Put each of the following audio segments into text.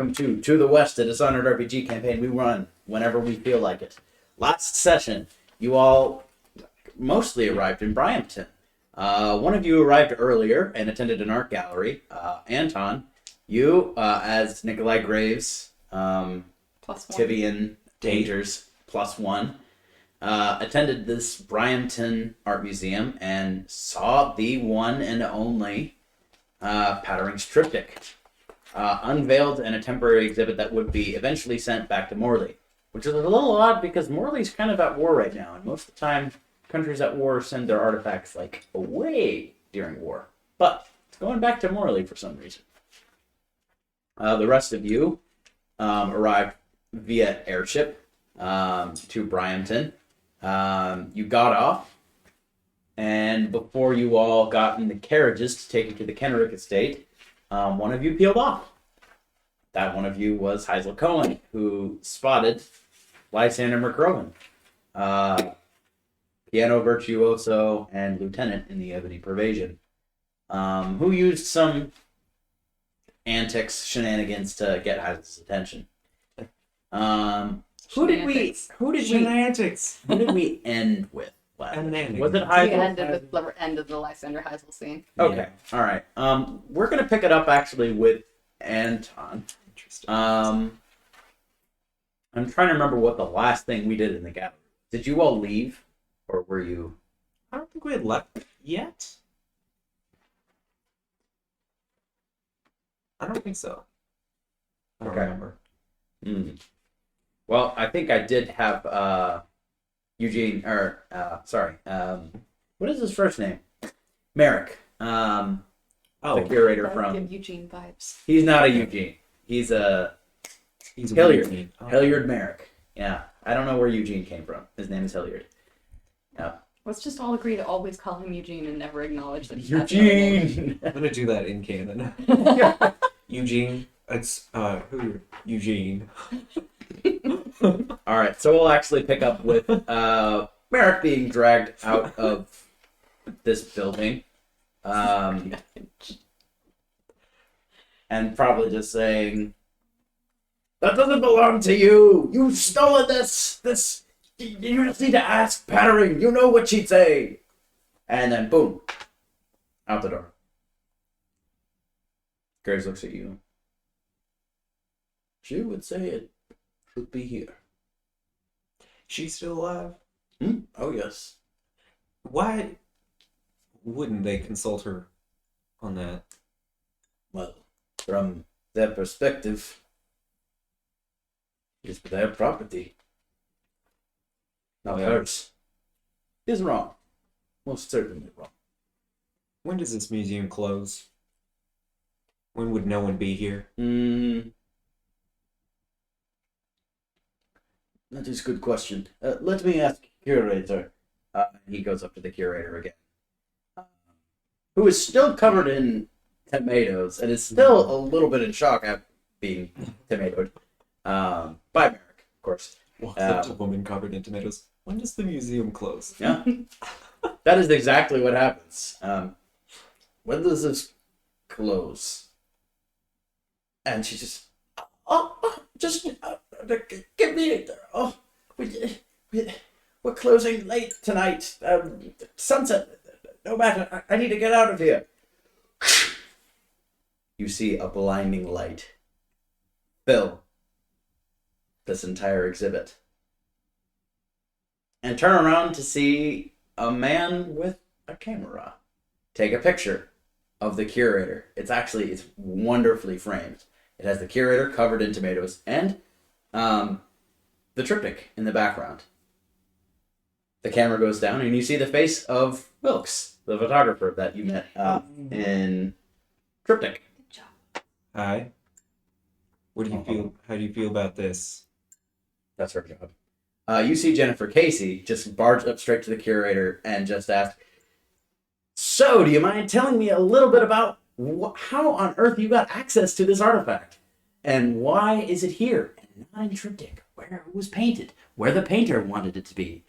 Welcome to the West, a Dishonored RPG campaign we run whenever we feel like it. Last session, you all mostly arrived in Bryampton. One of you arrived earlier and attended an art gallery. Anton, you, as Nikolai Graves, +1. Tivian Dangers, +1, attended this Bryampton Art Museum and saw the one and only Pattering's Triptych. Unveiled in a temporary exhibit that would be eventually sent back to Morley, which is a little odd because Morley's kind of at war right now, and most of the time countries at war send their artifacts away during war. But it's going back to Morley for some reason. The rest of you arrived via airship to Bryampton. You got off, and before you all got in the carriages to take you to the Kenrick estate, one of you peeled off. That one of you was Heisel Cohen, who spotted Lysander McCrowan, piano virtuoso and lieutenant in the Ebony Pervasion, who used some antics, shenanigans to get Heisel's attention. Who did we end with? Was it Heisel? We ended with the end of the Lysander Heisel scene. Okay, Yeah. all right. We're gonna pick it up actually with Anton. Interesting. I'm trying to remember what the last thing we did in the gallery. Did you all leave, or were you? I don't think we had left yet. I don't think so. I don't Okay. remember. Well, I think I did have Eugene, or what is his first name? Merrick. The curator That would from. give Eugene vibes. He's not a Eugene. He's a he's a Hilliard. weird name. Hilliard Merrick. Yeah, I don't know where Eugene came from. His name is Hilliard. Yeah. Let's just all agree to always call him Eugene and never acknowledge that he has another name. Eugene. I'm gonna do that in canon. Eugene. It's who? Eugene. All right, so we'll actually pick up with Merrick being dragged out of this building, and probably just saying, "That doesn't belong to you. You've stolen this. You just need to ask Pattering. You know what she'd say." And then boom, out the door. Graves looks at you. She would say it should be here. She's still alive. Oh, yes. Why wouldn't they consult her on that? Well, from their perspective, it's their property. Not Yeah. hers. Is wrong. Most certainly wrong. When does this museum close? When would no one be here? That is a good question. Let me ask curator. He goes up to the curator again, who is still covered in tomatoes and is still a little bit in shock at being tomatoed by Merrick, of course. Walks up to a woman covered in tomatoes. When does the museum close? Yeah, that is exactly what happens. When does this close? And she just, give me. We're closing late tonight. Sunset. No matter. I need to get out of here. You see a blinding light fill this entire exhibit, and turn around to see a man with a camera take a picture of the curator. It's wonderfully framed. It has the curator covered in tomatoes and the triptych in the background. The camera goes down and you see the face of Wilkes, the photographer that you met in Triptych. Good job. Hi. What do you feel? How do you feel about this? That's her job. You see Jennifer Casey just barge up straight to the curator and just ask, "So, do you mind telling me a little bit about how on earth you got access to this artifact? And why is it here and not in Triptych, where it was painted, where the painter wanted it to be?"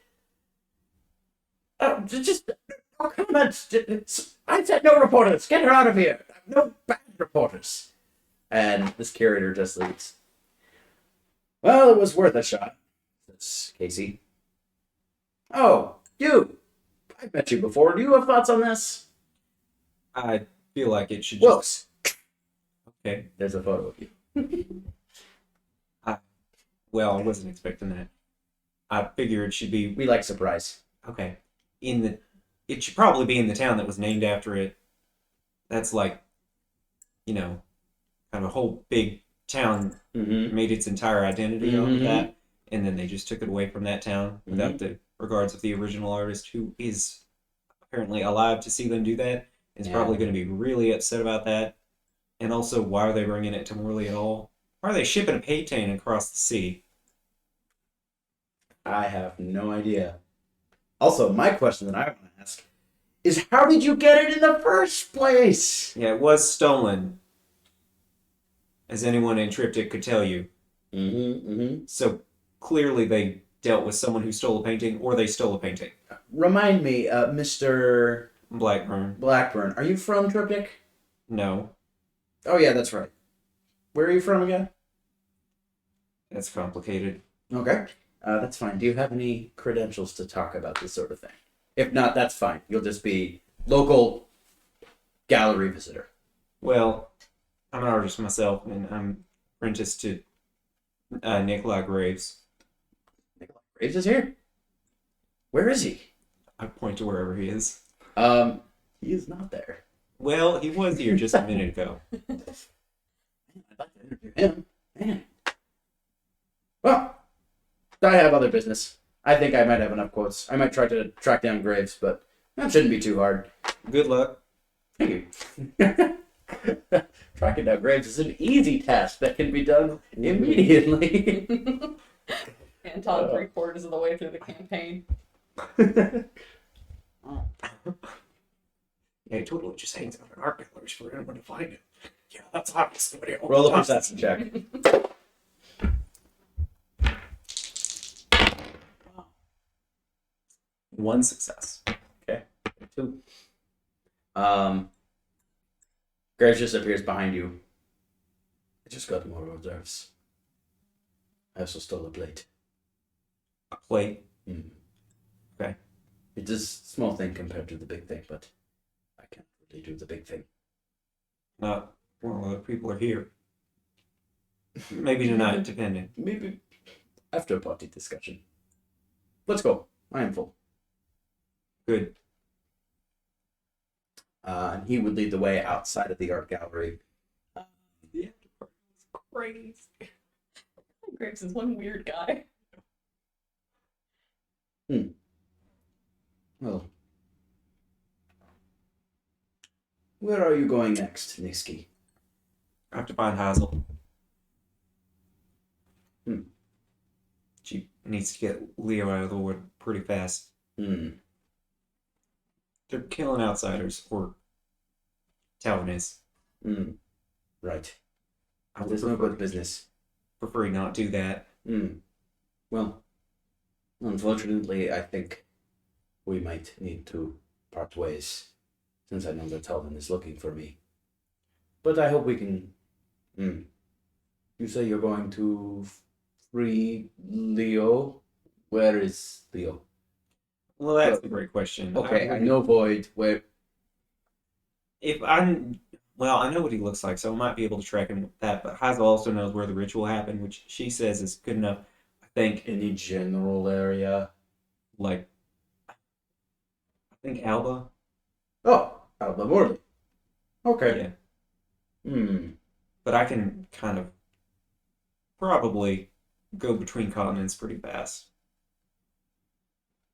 No comments. I said no reporters. Get her out of here. No bad reporters. And this curator just leaves. Well, it was worth a shot, says Casey. Oh, you! I've met you before. Do you have thoughts on this? I feel like it should just. Wilkes. Okay. There's a photo of you. Well, I wasn't expecting that. I figure it should be We like surprise. okay. It should probably be in the town that was named after it. That's like, kind of a whole big town Mm-hmm. made its entire identity off of Mhm. that, and then they just took it away from that town without the regards of the original artist, who is apparently alive to see them do that. Is Yeah. probably going to be really upset about that. And also, why are they bringing it to Morley at all? Why are they shipping a painting across the sea? I have no idea. Also, my question that I want to ask is how did you get it in the first place? Yeah, it was stolen, as anyone in Triptych could tell you. Mm-hmm. So clearly they dealt with someone who stole a painting, or they stole a painting. Remind me, Mr. Blackburn. Blackburn, are you from Triptych? No, Oh, yeah, that's right. Where are you from again? that's complicated. Okay. That's fine. Do you have any credentials to talk about this sort of thing? If not, that's fine. You'll just be local gallery visitor. Well, I'm an artist myself, and I'm apprenticed to Nikolai Graves. Nikolai Graves is here? Where is he? I point to wherever he is. He is not there. Well, he was here just a minute ago. Man, I'd like to interview him. Man. Well, I have other business. I think I might have enough quotes. I might try to track down Graves, but that shouldn't be too hard. Good luck. Thank you. Tracking down Graves is an easy task that can be done immediately. Anton 3/4 of the way through the campaign. Yeah, he totally just hangs out in art galleries for anyone to find him. Yeah, that's obviously what he Roll a does. perception check. One success. Two. Graves just appears behind you. I just got more hors d'oeuvres. I also stole a plate. A plate. Okay. It's a small thing compared to the big thing, but I can't really do the big thing. Not while other people are here. Maybe tonight, depending. Maybe after a party discussion. Let's go. I am full. Good. And he would lead the way outside of the art gallery. The after party was crazy. Graves is one weird guy. Well, where are you going next, Niski? I have to find Hazel. She needs to get Leo out of the wood pretty fast. They're killing outsiders, or Talon is. Right. I would There's no good business. prefer he not do that. Well, unfortunately, I think we might need to part ways, since I know that Talvin is looking for me. But I hope we can. You say you're going to free Leo? Where is Leo? Well, that's a great question. Okay, I know Void. Where? If I'm, well, I know what he looks like, so I might be able to track him with that. But Hazel also knows where the ritual happened, which she says is good enough. I think, Any general area? like, I think Alba. Oh, Alba Morley. Okay. Yeah, but I can kind of probably go between continents pretty fast.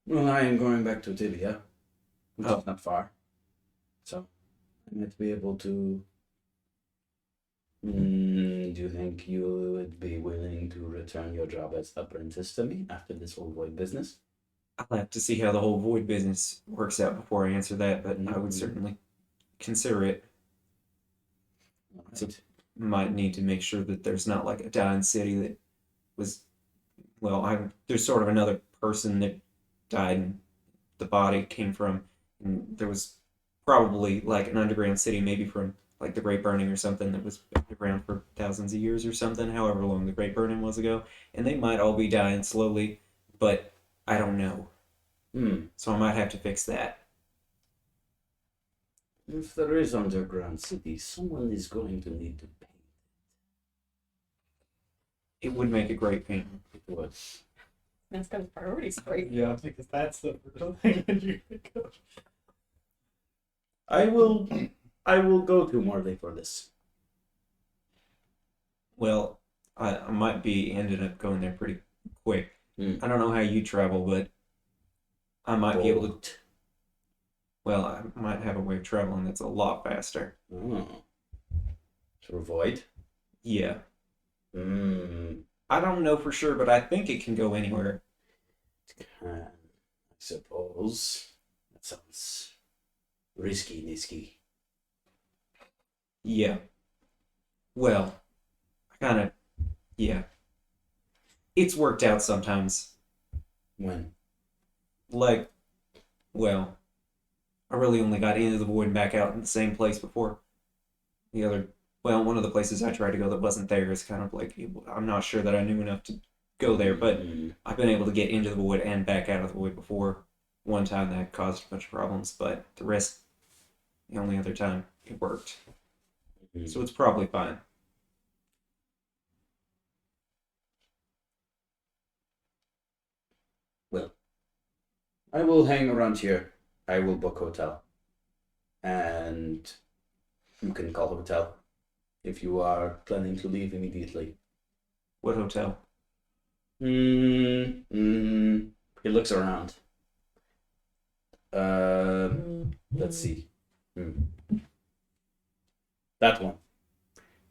Well, I am going back to Tibia, which Oh. is not far. So, I might be able to. Do you think you would be willing to return your job as apprentice to me after this whole void business? I'll have to see how the whole void business works out before I answer that, but I would Mhm. certainly consider it. So- Might need to make sure that there's not like a dying city that was, well, there's sort of another person that died and the body came from, and there was probably like an underground city maybe from like the Great Burning or something that was around for thousands of years or something, however long the Great Burning was ago, and they might all be dying slowly, but I don't know. So I might have to fix that. If there is underground city, someone is going to need to pay. It would make a great painting. It would. That's got his priorities straight. Yeah, because that's the real thing that you think of. I will go to Morley for this. Well, I might be ended up going there pretty quick. Mm. I don't know how you travel, but I might be able to. Boat. Well, I might have a way of traveling that's a lot faster. Oh. Through void? Yeah. Hmm. I don't know for sure, but I think it can go anywhere. I suppose. That sounds risky, nisky. Yeah. Well, I kind of. Yeah. It's worked out sometimes. When? Like, well, I really only got into the void and back out in the same place before. One of the places I tried to go that wasn't there is kind of like, I'm not sure that I knew enough to go there, but I've been able to get into the void and back out of the void before. One time that caused a bunch of problems, but the only other time, it worked. So it's probably fine. Well, I will hang around here. I will book hotel. And you can call the hotel if you are planning to leave immediately. What hotel? He looks around. Let's see. That one.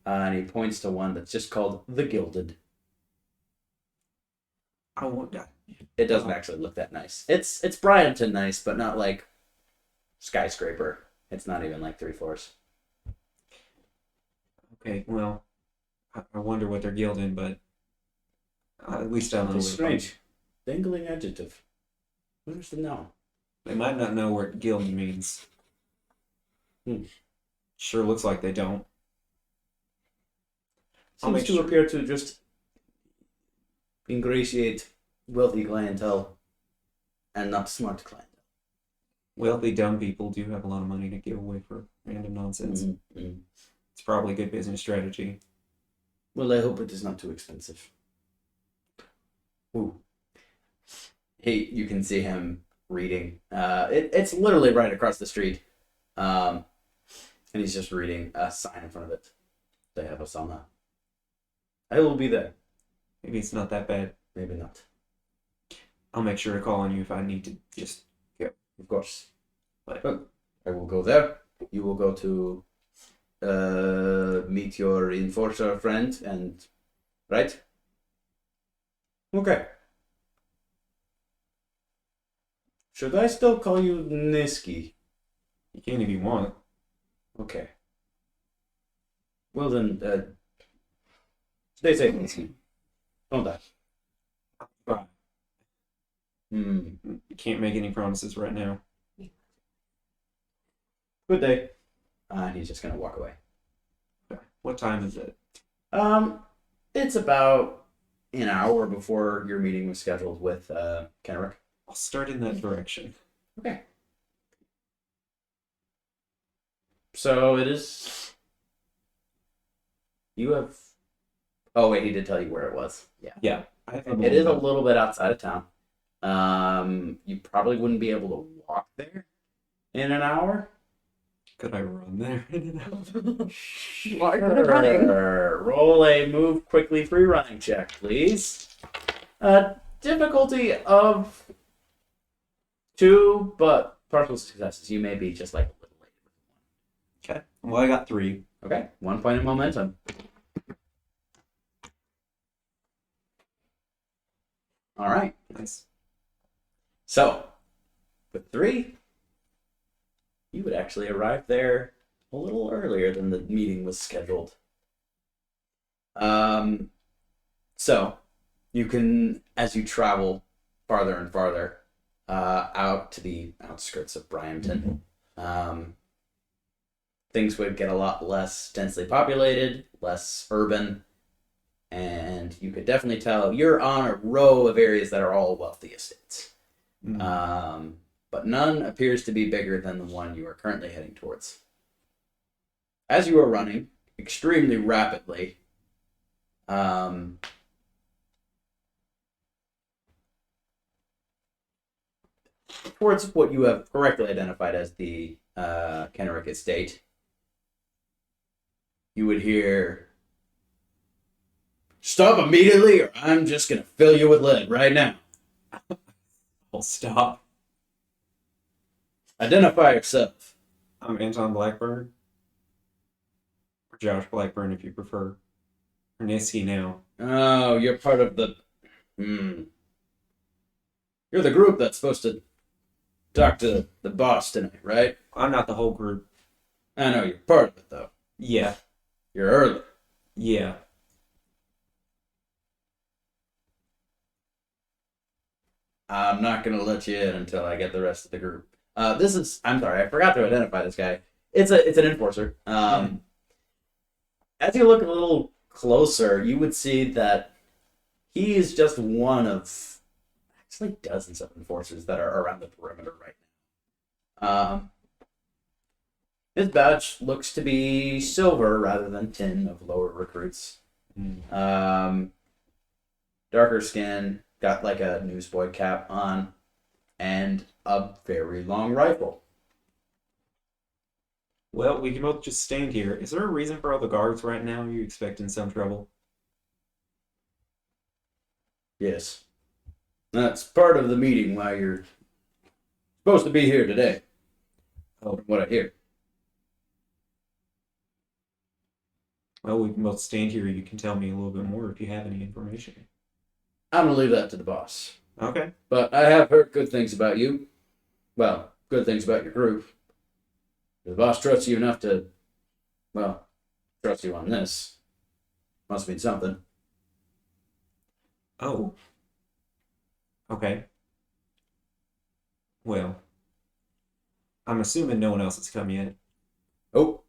And he points to one that's just called The Gilded. I won't die. It doesn't actually look that nice. It's Bryanton nice, but not like skyscraper. It's not even like 3 floors. Okay, well, I wonder what they're gilding, but at least I know. It's strange. Dangling adjective. Where's the noun? They might not know what gilding means. Sure looks like they don't. Seems to appear to just ingratiate wealthy clientele and not smart clientele. Wealthy, dumb people do have a lot of money to give away for random nonsense. It's probably a good business strategy. Well, I hope it is not too expensive. Ooh. You can see him reading. It's literally right across the street. And he's just reading a sign in front of it. They have a sauna. I will be there. Maybe it's not that bad. Maybe not. I'll make sure to call on you if I need to just go. Of course. But I will go there. You will go to meet your enforcer friend and... Right? Okay. Should I still call you Niski? you can if you want. Okay. Well then, stay safe, Niski. Don't die. Right. Hmm. You can't make any promises right now. Good day. He's just gonna walk away. What time is it? It's about an hour before your meeting was scheduled with Kenrick. I'll start in that direction. Okay. So it is. You have. Oh wait, he did tell you where it was. Yeah. Yeah. It is a little bit outside of town. You probably wouldn't be able to walk there in an hour. Could I run there in an hour? You are good at running. Roll a move quickly free running check, please. Difficulty of 2, but partial successes. You may be just like a little late. Okay. Well, I got 3. Okay, 1 point of momentum. All right. Nice. So, with 3, you would actually arrive there a little earlier than the meeting was scheduled. So, you can, as you travel farther and farther out to the outskirts of Bryanton, things would get a lot less densely populated, less urban, and you could definitely tell you're on a row of areas that are all wealthy estates. But none appears to be bigger than the one you are currently heading towards. As you are running extremely rapidly, towards what you have correctly identified as the Kenrick estate, you would hear, "Stop immediately, or I'm just going to fill you with lead right now. I'll stop. Identify yourself." I'm Anton Blackburn. Or Josh Blackburn, if you prefer. Or Niski now. Oh, you're part of the... You're the group that's supposed to talk to the boss tonight, right? I'm not the whole group. I know, you're part of it, though. Yeah. You're early. Yeah. I'm not going to let you in until I get the rest of the group. I'm sorry, I forgot to identify this guy. It's an enforcer. As you look a little closer, you would see that he is just one of actually dozens of enforcers that are around the perimeter right now. His badge looks to be silver rather than tin of lower recruits. Darker skin, got like a newsboy cap on, and a very long rifle. Well, we can both just stand here. Is there a reason for all the guards right now? Are you expecting some trouble? Yes. That's part of the meeting why you're supposed to be here today. Oh. From what I hear. Well, we can both stand here. You can tell me a little bit more if you have any information. I'm gonna leave that to the boss. Okay. But I have heard good things about you. Well, good things about your group. The boss trusts you enough to, well, trust you on this. Must mean something. Oh. Okay. Well, I'm assuming no one else has come yet. Oh,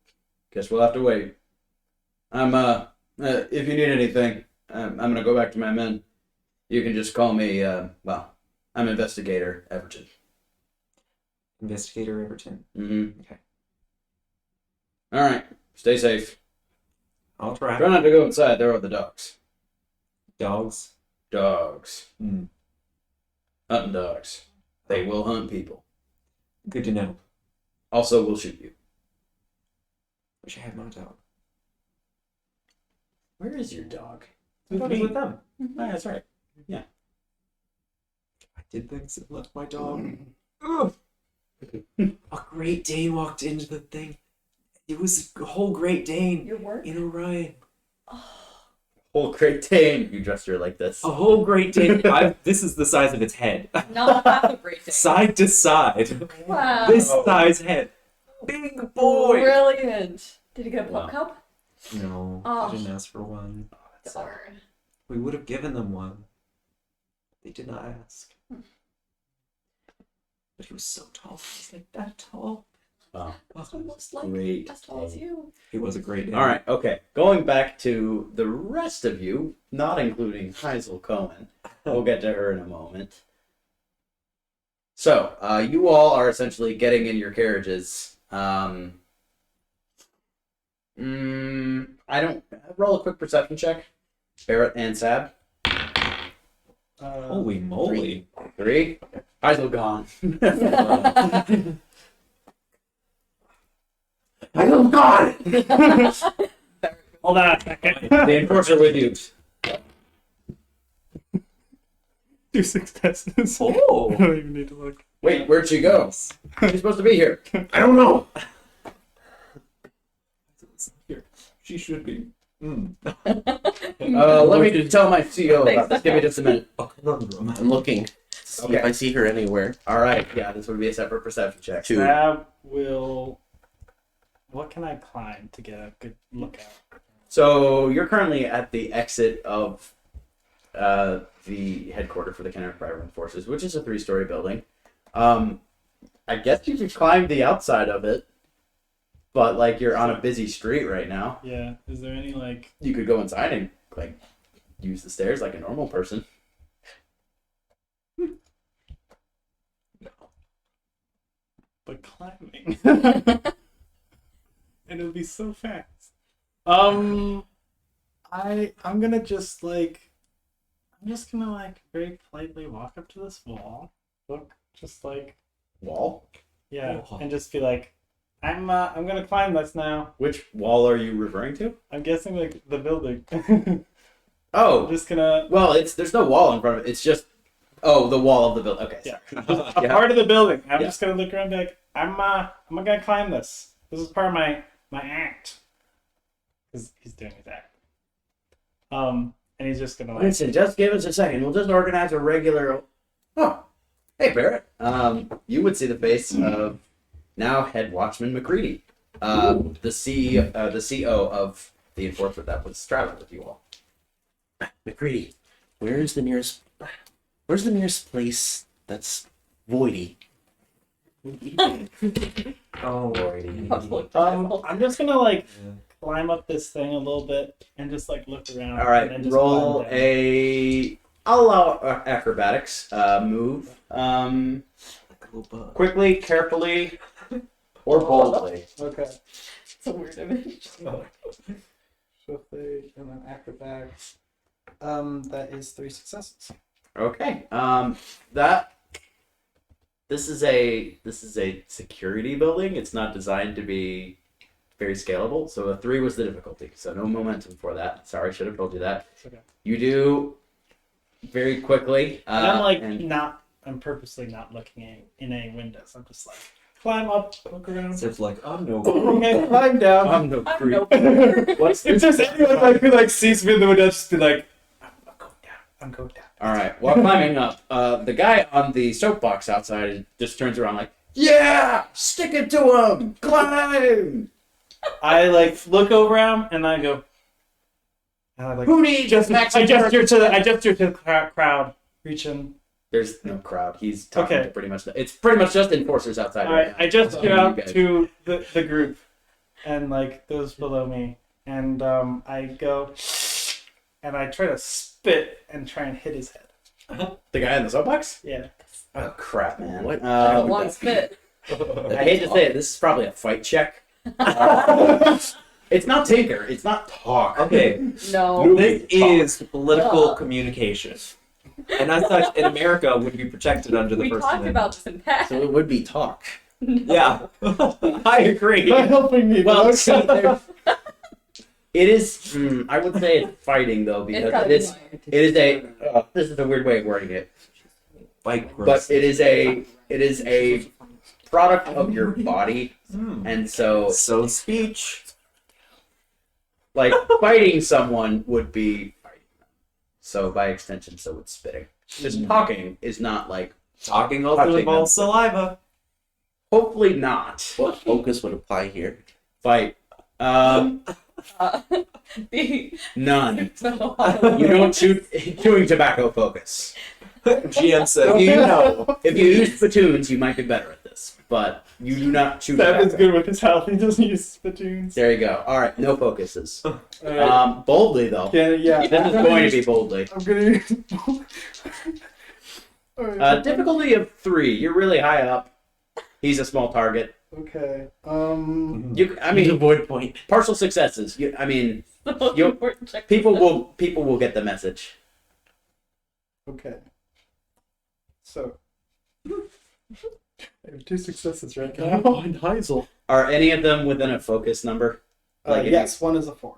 guess we'll have to wait. If you need anything, I'm gonna go back to my men. You can just call me, I'm Investigator Everton. Investigator Everton. Mm-hmm. Okay. All right. Stay safe. I'll try. Try not to go inside. There are the dogs. Dogs. Dogs. Mm. Hunting dogs. They will hunt people. Good to know. Also, will shoot you. Wish I had my dog. Where is your dog? I thought it was with them. Oh, that's right. I did things that left my dog. Ugh. A Great Dane walked into the thing. It was a whole Great Dane Your work? in Orion. Whole Great Dane. You dressed her like this. A whole Great Dane. This is the size of its head. Not half a great thing. Side to side. Wow. This size head. Big boy. Brilliant. Did you get a Wow. pup cup? No, Oh. I didn't ask for one. Darn. We would have given them one. They did not ask. But he was so tall. He's like that tall. Wow. It's almost like Great as tall as Dane. you. He was a great Dane. All right. Okay. Going back to the rest of you, not including Heisel Cohen. We'll get to her in a moment. So, you all are essentially getting in your carriages. I don't roll a quick perception check. Barrett and Sab. Holy moly. 3. Heisel gone. I'm gone! Hold on a second. The enforcer with you. Do successes. Oh. I don't even need to look. Wait, where'd she go? She's supposed to be here. I don't know. Here. She should be. Let me just tell my CEO about this. Give me just a minute. A conundrum. I'm looking to see Okay. if I see her anywhere. All right. Yeah, this would be a separate perception check. Two. Stab will. What can I climb to get a good look at? So you're currently at the exit of the headquarters for the Kenrick Private Forces, which is a 3-story building. I guess you could climb the outside of it. but like you're on a busy street right now. Yeah. Is there any like? You could go inside and like use the stairs like a normal person. But climbing. And it'll be so fast. I'm gonna just like very politely walk up to this wall. Look, just like Wall? yeah, Wall. and just be like, I'm gonna climb this now. Which wall are you referring to? I'm guessing like the building. I'm Oh, just gonna well, there's no wall in front of it. It's just the wall of the building. Okay. yeah, sorry. a Yeah. part of the building. I'm Yeah. just gonna look around and be like, I'm gonna climb this. This is part of my act. Because he's doing his act. And he's just gonna like. Winston, just give us a second. We'll just organize a regular. Oh, hey Barrett. You would see the face of now head watchman McCready, the CO of the enforcement that was traveling with you all. McCready, where's the nearest place that's voidy? Oh, I'm just gonna like climb up this thing a little bit and just like look around. All right, and then just roll climb down. I'll allow acrobatics move. Quickly, carefully, or boldly. Okay. It's a weird image. Swiftly and then acrobatics. That is 3 successes. Okay. This is a security building. It's not designed to be very scalable. So a 3 was the difficulty. So no momentum for that. Sorry, should have told you that. It's okay. You do very quickly. And I'm like and- I'm purposely not looking in any windows. I'm just like climb up, look around. So it's like, I'm no. Okay, climb down. I'm no I'm creep. no What's If there's anyone like who like sees me in the window, just be like, I'm going down. I'm going down. All right. While climbing up, the guy on the soapbox outside just turns around like, "Yeah, stick it to him, climb." I like look around and I go. And I like Who needs just max I gesture to the crowd, reaching. There's no crowd. He's talking Okay. to pretty much. It's pretty much just enforcers outside. All right, now. I gesture You out guys. to the group, and like those below me, and I go, and I try to spit and try and hit his head. The guy in the soapbox. Yeah. Oh crap, man. What? One spit. I hate to say it. This is probably a fight check. It's not tinker. It's not talk. Okay, No. this is political Ugh. communication. And I thought in America would be protected under the We First talked Amendment. about this in past. So it would be talk. Yeah, I agree. Not helping me. Well, but see, okay. it is. I would say it's fighting though It's because gotta it be is. mine. It is a. This is a weird way of wording it, Like, but it is a product of your body, and so so speech. like fighting someone would be fighting them. So by extension, so would spitting. Just talking is not like. Talking also Touching involves saliva. Hopefully not. What focus would apply here? Fight. The None. You don't shoot chewing tobacco focus. GM said, If you know. If you use spittoons, you might be better at this, but you do not chew Seven's tobacco. good with his health. He doesn't use spittoons. There you go. All right, no focuses. Alright. Boldly though. Yeah. This is going to be boldly. I'm gonna use. Alright. Difficulty of 3. You're really high up. He's a small target. Okay. I mean, avoid point. partial successes. I mean, the most You- important check. people will get the message. Okay. So. I have 2 successes right now. Behind Heisel. Are any of them within a focus number? Like if Yes, one is a 4.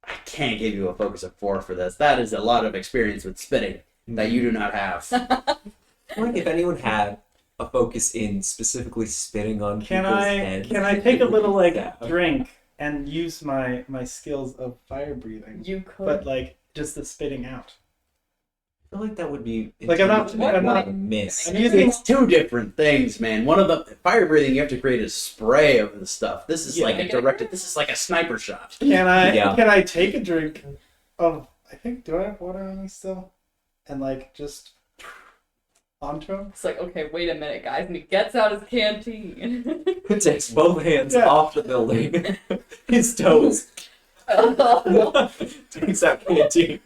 I can't give you a focus of 4 for this. That is a lot of experience with spitting that you do not have. I feel like if anyone had a focus in specifically spitting on Can people's I heads, take a little like Yeah. drink and use my skills of fire breathing, You could. but like just the spitting out? I feel like that would be Like, I'm not- intuitive I'm not- to miss. I'm using It's 2 different things, man. One of the fire breathing, you have to create a spray of the stuff. This is Yeah. like a directed. This is like a sniper shot. Can I Yeah. take a drink of I think do I have water on me still? And like just onto him. It's like, okay, wait a minute, guys. And he gets out his canteen. It takes both hands Yeah. off the building. His toes. Takes out canteen.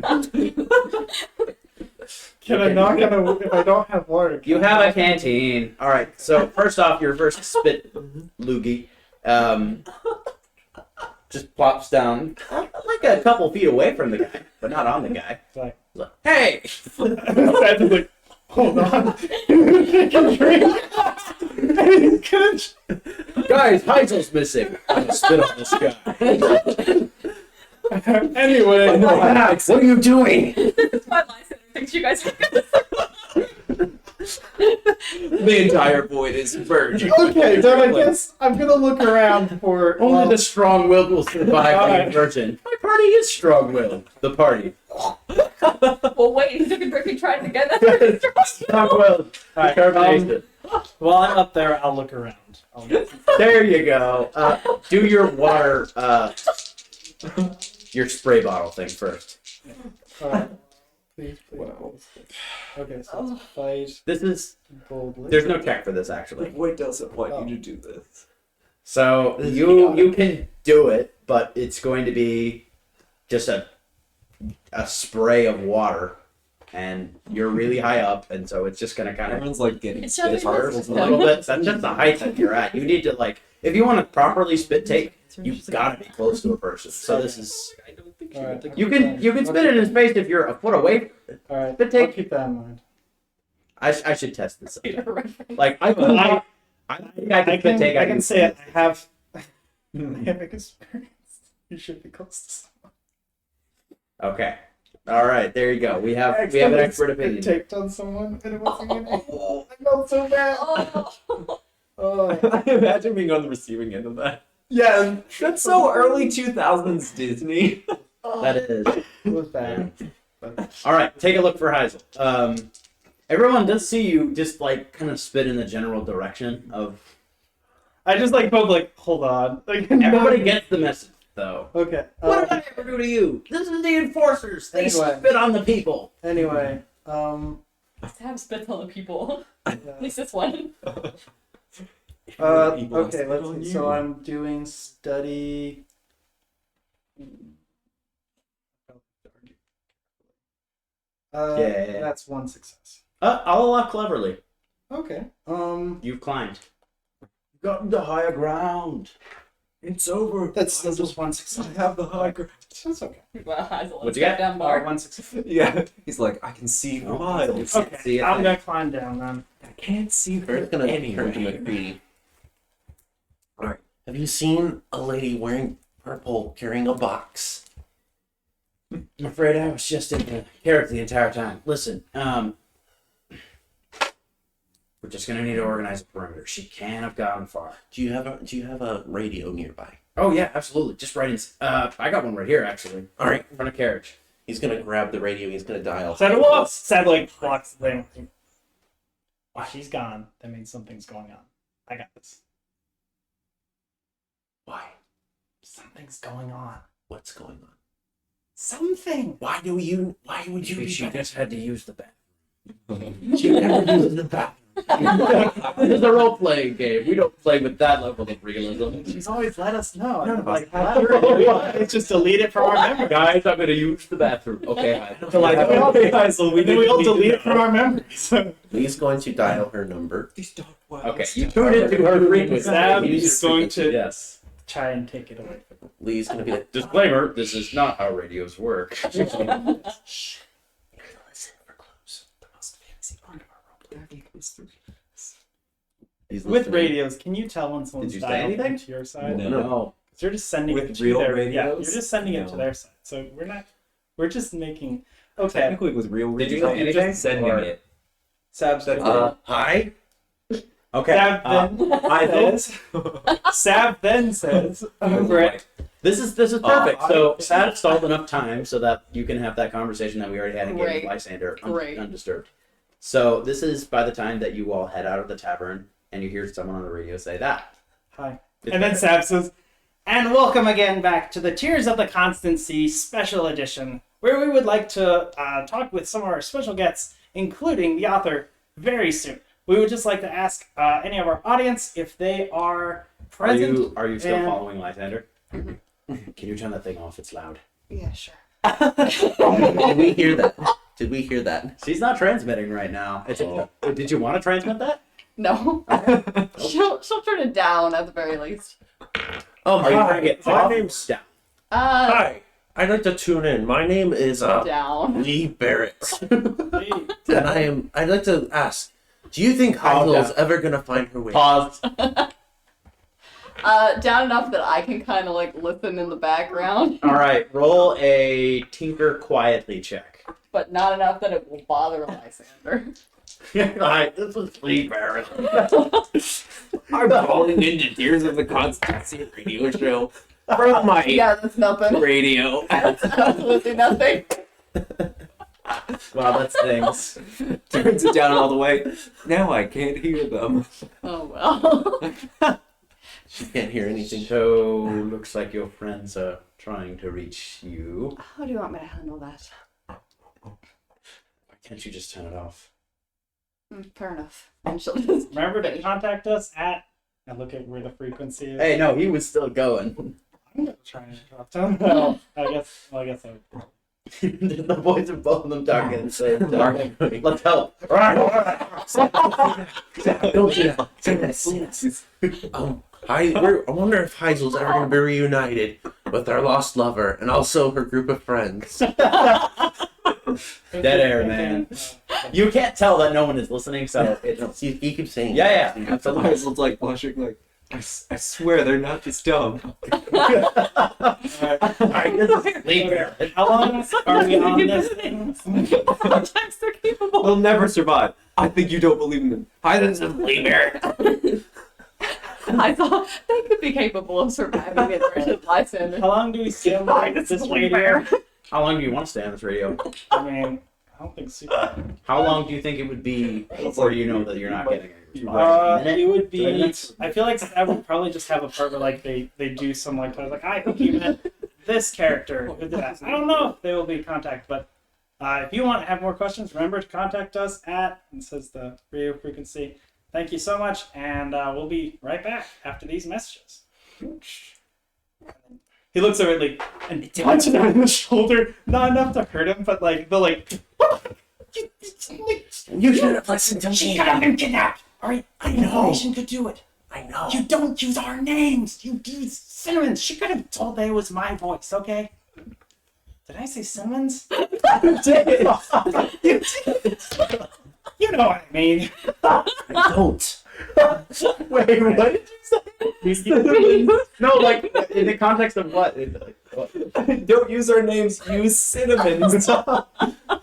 Can I knock on a if I don't have work? You have a canteen. All right. So first off, your first spit loogie just plops down like a couple feet away from the guy, but not on the guy. Like, Look, hey! Sad's like, hold on. Take a drink. And he's gonna Guys, Heisel's missing. I'm gonna spit on this guy. anyway, What are you doing? That's why Lysander thinks you guys are good. The entire void is merging. okay, then I guess I'm gonna look around for Only the strong-willed will survive the Alright. inversion. My party is strong-willed. The party. Well, wait, he took a drink and tried it again. That's pretty strong. Strong-willed. Alright, Determination. while I'm up there, I'll look around. There you go. Do your water, your spray bottle thing first. Alright. Please. Okay, so it's fight This is. boldly. There's no check for this The actually. void doesn't want you to do this. So you can do it, but it's going to be just a spray of water, and you're really high up, and so it's just going to kind of Everyone's like getting It's spit just on like a this. little bit. That's just the height that you're at. You need to if you want to properly spit take, you've got to be close to a person. So this is. I don't think Alright. You can spit it in his face if you're a foot away. Alright, But take- I'll keep that in mind. I should test this. You're right. Like I think I can spit take. I can say it. I have experience. You should be close to someone. Okay. All right. There you go. We have an expert opinion. Taped on someone, and it wasn't even. I felt so bad. Oh. Oh. I imagine being on the receiving end of that. Yeah, That's so early 2000s Disney. That is. it was bad. All right. Take a look for Heisel. Everyone does see you just kind of spit in the general direction of. I just both hold on. Everybody gets the message though. Okay. What did I ever do to you? This is the enforcers. They Anyway. spit on the people. Anyway, Sam spits on the people. At yeah. least this one. Okay, let's see. So I'm doing study. Yeah. That's one success. I'll allow cleverly. Okay. You've climbed. You've gotten to higher ground. It's over. That's just one success. I have the high ground. That's okay. Well, Hazel, What'd let's you get get? down more. One success. Yeah. He's like, I can see Oh, miles. okay. Okay, See it I'm there. gonna climb down then. I can't see her Kurt's gonna turn to anyway. McCready. Alright. Have you seen a lady wearing purple carrying a box? I'm afraid I was just in the carrot the entire time. Listen, we're just gonna need to organize a perimeter. She can't have gotten far. Do you have a radio nearby? Oh yeah, absolutely. Just right in. I got one right here actually. Alright. In front of carriage. He's gonna grab the radio, he's gonna dial. Sad blocks the thing. Oh, she's gone. That means something's going on. I got this. Why? Something's going on. What's going on? Something. Why would you Maybe be she back? just had to use the bathroom. She never uses the bathroom. This is a role-playing game. We don't play with that level of realism. She's always let us know. None I'm of us like, have let's just delete it from our memory. Guys, I'm gonna use the bathroom. Okay. So like, we all, Hazel, then we all delete it from our memories. Lee's going to dial her number. These dark wilds. Okay. You tune into her frequency. Sam Use is your going frequency. to Yes. try and take it away. Lee's gonna be like, Disclaimer: this is not how radios work. shh. You have to listen for clues. The most fancy part of our role is through. He's With listening. radios, can you tell when someone's Did you say dialed anything? into your side? No. No. 'Cause you're just sending With it to real their radios? Yeah, you're just sending it to No. their side. So we're just making. Okay. Technically, with real Did you radio, say you're anything? just sending Or- it. Sab's hi? Okay. Sab then Sab then says over it. This is perfect. So Sad stalled enough time so that you can have that conversation that we already had in game with Great. Lysander Great. undisturbed. So this is by the time that you all head out of the tavern and you hear someone on the radio say that. Hi. It's And then perfect. Sab says, and welcome again back to the Tears of the Constancy Special Edition, where we would like to talk with some of our special guests, including the author very soon. We would just like to ask any of our audience if they are present. Are you still and- following Lysander? Can you turn that thing off? It's loud. Yeah, sure. Did we hear that? Did we hear that? She's not transmitting right now. Did you want to transmit that? No. she'll turn it down at the very least. Oh, Are you hi. trying to get My off? name's Down. Hi. I'd like to tune in. My name is Down. Lee Barrett, Hey, and I'd like to ask, do you think Heidel's ever gonna find her way? Pause. Down enough that I can kind of like listen in the background, All right, roll a tinker quietly check. but not enough that it will bother Lysander. Hi, this is Lee Barrett. I'm calling into Tears of the Constancy radio show from my Yeah, that's nothing. radio. That's absolutely nothing. Wow, that's things. Turns it down all the way. Now I can't hear them. Oh well. She can't hear anything. So looks like your friends are trying to reach you. How do you want me to handle that? Why can't you just turn it off? Fair enough. And she'll just remember to contact us at. And look at where the frequency is. Hey, no, he was still going. I'm gonna try and interrupt him. Well, I guess I. The voice of both of them talking at the same time. Let's help. Don't do that. Say this. I wonder if Heisel's ever gonna be reunited with our lost lover and also her group of friends. Dead air, man. You can't tell that no one is listening, so it's... He keeps saying, Yeah, absolutely. Heisel's like blushing, like, I swear they're not this dumb. Alright, this is Lee Barrett. How long are we on this thing? sometimes they're capable. They'll never survive. I think you don't believe in them. Hi, this is Lee Barrett. I thought they could be capable of surviving it versus Lysander. How long do we stay on this radio? How long do you want to stay on this radio? I mean, I don't think super. How long do you think it would be before you know that you're not getting a response? A minute? It would 3 be. minutes? I feel like I would probably just have a part where like they do some like I think you meant this character. Who did that. I don't know if they will be in contact, but if you want to have more questions, remember to contact us at, and it says the radio frequency. Thank you so much, and we'll be right back after these messages. He looks over Lee and punches him in the shoulder, not enough to hurt him, but like the like. You should have listened to She me. could have been kidnapped. All right, I know. Nation could do it. I know. You don't use our names. You use Cinnamons. She could have told that it was my voice. Okay. Did I say Cinnamons? You did. You did. You know what I mean. I don't. Wait, what did you say? No, like, in the context of what? Don't use our names, use cinnamons.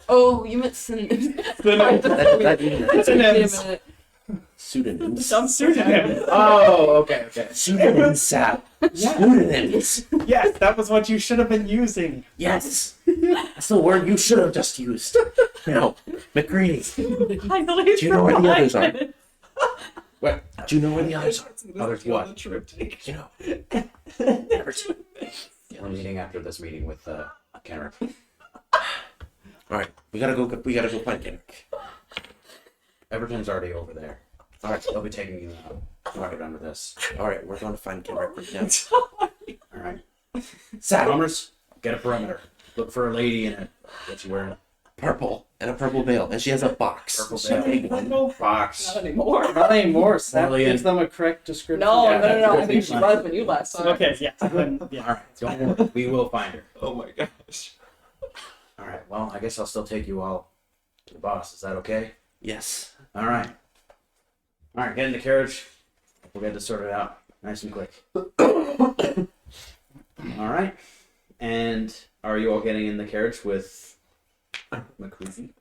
Oh, you meant synonyms. That even Synonyms. pseudonyms. Some pseudonym. Oh, okay. Pseudonyms, Sal. Pseudonyms. Yes, that was what you should have been using. Yes. That's the word you should have just used. Now, McCready, Do you know where the others are? What? Do you know where the others are? Others what? You know. Never seen. I'm meeting after this meeting with Kenrick. All right, we gotta go find Kendrick. Everton's already over there. All right, They'll be taking you out. I'll get under this. all right, we're going to find Kendrick right now. All right. Sal, Bombers, get a perimeter. Look for a lady in it. What's she wearing? purple and a purple veil, and she has a box. Purple She's a big one. Box. Not anymore. Not anymore. So that Lillian. gives them a correct description. No, Yeah, no, no, no. I that's think she fine. was when you last saw her. Okay, yeah. Then, All yeah. right. Don't worry. We will find her. Oh my gosh. All right. Well, I guess I'll still take you all to the boss. Is that okay? Yes. All right. All right. Get in the carriage. We'll get this sorted out nice and quick. All right. And are you all getting in the carriage with McCready?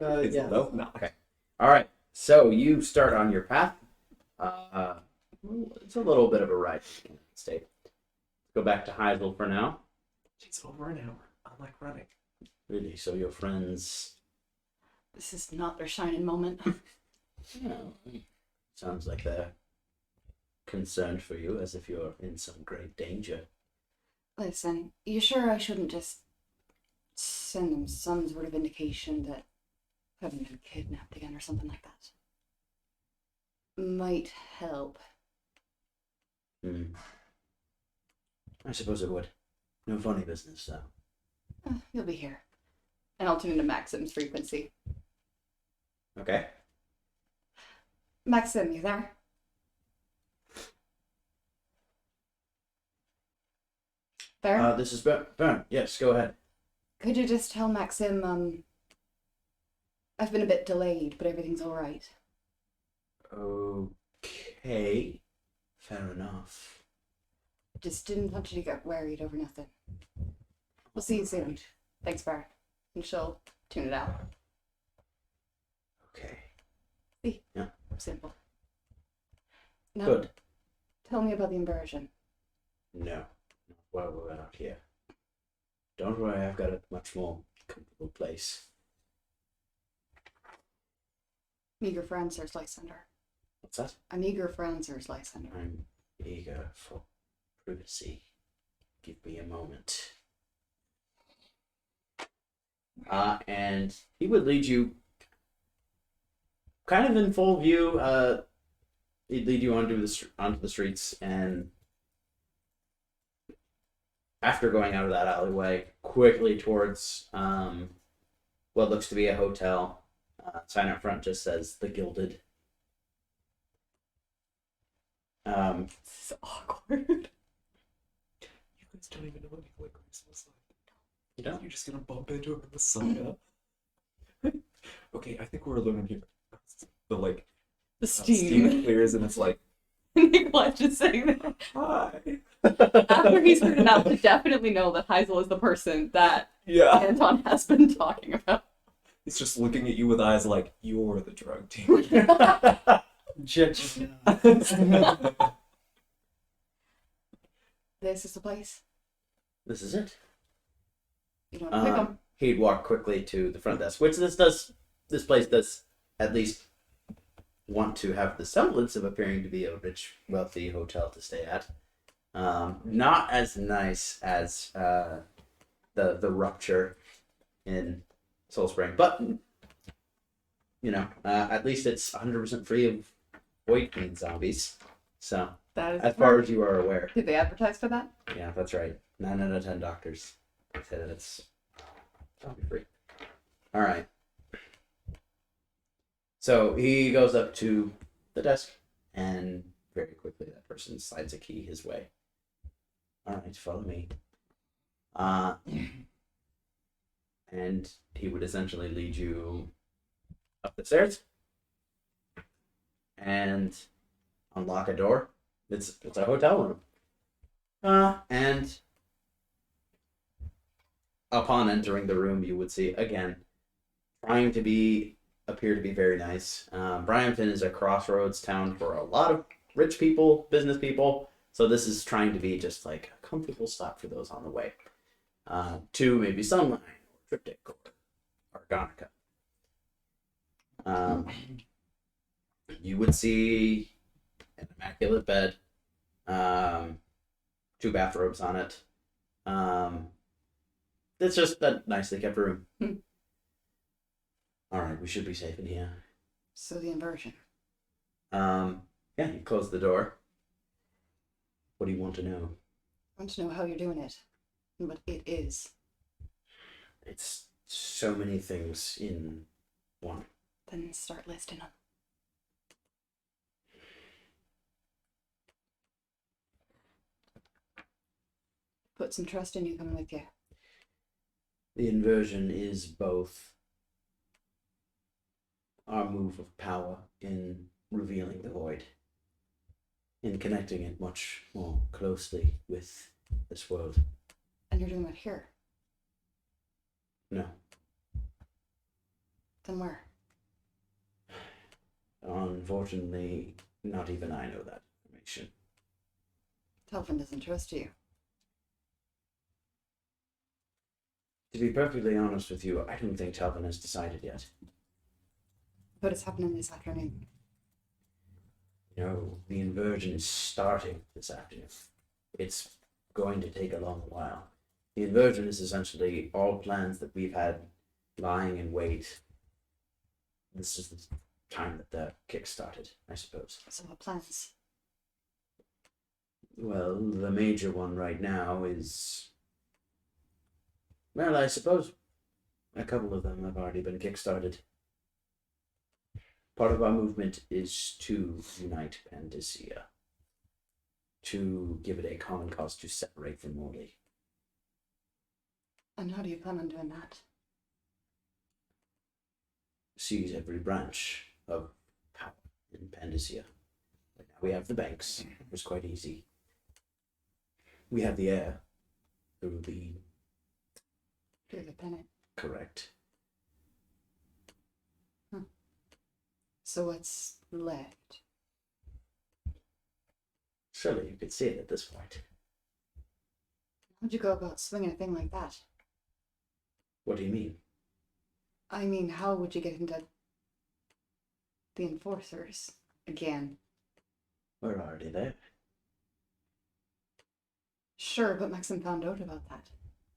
Yeah. No? Okay. All right. So you start on your path. It's a little bit of a ride. State. Go back to Heisel for now. It's over an hour. I'm like running. Really? So your friends? This is not their shining moment. Sounds like they're concerned for you, as if you're in some great danger. Listen, you sure I shouldn't just send them some sort of indication that having been kidnapped again or something like that. Might help. I suppose it would. No funny business, though. You'll be here. And I'll tune into Maxim's frequency. Okay. Maxim, you there? Baron? This is Bern. Yes, go ahead. Could you just tell Maxim, I've been a bit delayed, but everything's alright. Okay. Fair enough. Just didn't want you to get worried over nothing. We'll see you soon. Thanks, Baron. And she'll tune it out. Okay. See? Yeah. Simple. Now, Good. tell me about the inversion. No. Well, we're out here. Don't worry, I've got a much more comfortable place. I'm eager for answers, Lysander. What's that? I'm eager for answers, Lysander. I'm eager for privacy. Give me a moment. And he would lead you kind of in full view. He'd lead you onto the streets, and after going out of that alleyway, quickly towards what looks to be a hotel. Sign up front just says The Gilded. This is awkward. You guys don't even know what Christmas like. You don't? You're just gonna bump into her in the sun. Okay, I think we're learning here. The like The steam steam. clears and it's like, Nikolai's just saying that. hi. After he's heard enough to definitely know that Heisel is the person that Yeah. Anton has been talking about. He's just looking at you with eyes like, you're the drug dealer. Judge. This is the place. This is it. You don't want to pick them. He'd walk quickly to the front desk, which this place does at least want to have the semblance of appearing to be a rich, wealthy hotel to stay at. Not as nice as the Rupture in Soul Spring, but at least it's 100% free of Void Queen zombies. So, That is as far as you are aware, Did they advertise for that? yeah, that's right. 9 out of 10 doctors say that it's zombie free. All right. So he goes up to the desk, and very quickly that person slides a key his way. All right, follow me. And he would essentially lead you up the stairs and unlock a door. It's a hotel room. And upon entering the room, you would see again, trying to appear to be very nice. Bryampton is a crossroads town for a lot of rich people, business people. So this is trying to be just like a comfortable stop for those on the way. To maybe Sunline or Triptych or Argonica. You would see an immaculate bed, 2 bathrobes on it. It's just a nicely kept room. All right, we should be safe in here. So the inversion. Yeah, you close the door. What do you want to know? I want to know how you're doing it. And what it is. It's so many things in one. Then start listing them. Put some trust in you coming with you. The inversion is both our move of power in revealing the void, in connecting it much more closely with this world. And you're doing that here. No. Then where? Unfortunately, not even I know that information. Telvin doesn't trust you. To be perfectly honest with you, I don't think Talvin has decided yet. But it's happening this afternoon. No, the inversion is starting this afternoon. It's going to take a long while. The inversion is essentially all plans that we've had lying in wait this is the time that the kick started, I suppose. So what plans? Well, the major one right now is... Well, I suppose a couple of them have already been kick-started. Part of our movement is to unite Pandysia, to give it a common cause to separate from Morley. And how do you plan on doing that? Seize every branch of power in Pandysia. Right now we have the banks, it was quite easy. We have the air through the... Through the pennant. Correct. So what's left? Surely you could see it at this point. How'd you go about swinging a thing like that? What do you mean? I mean, how would you get into the enforcers again? We're already there. Sure, but Maxim found out about that.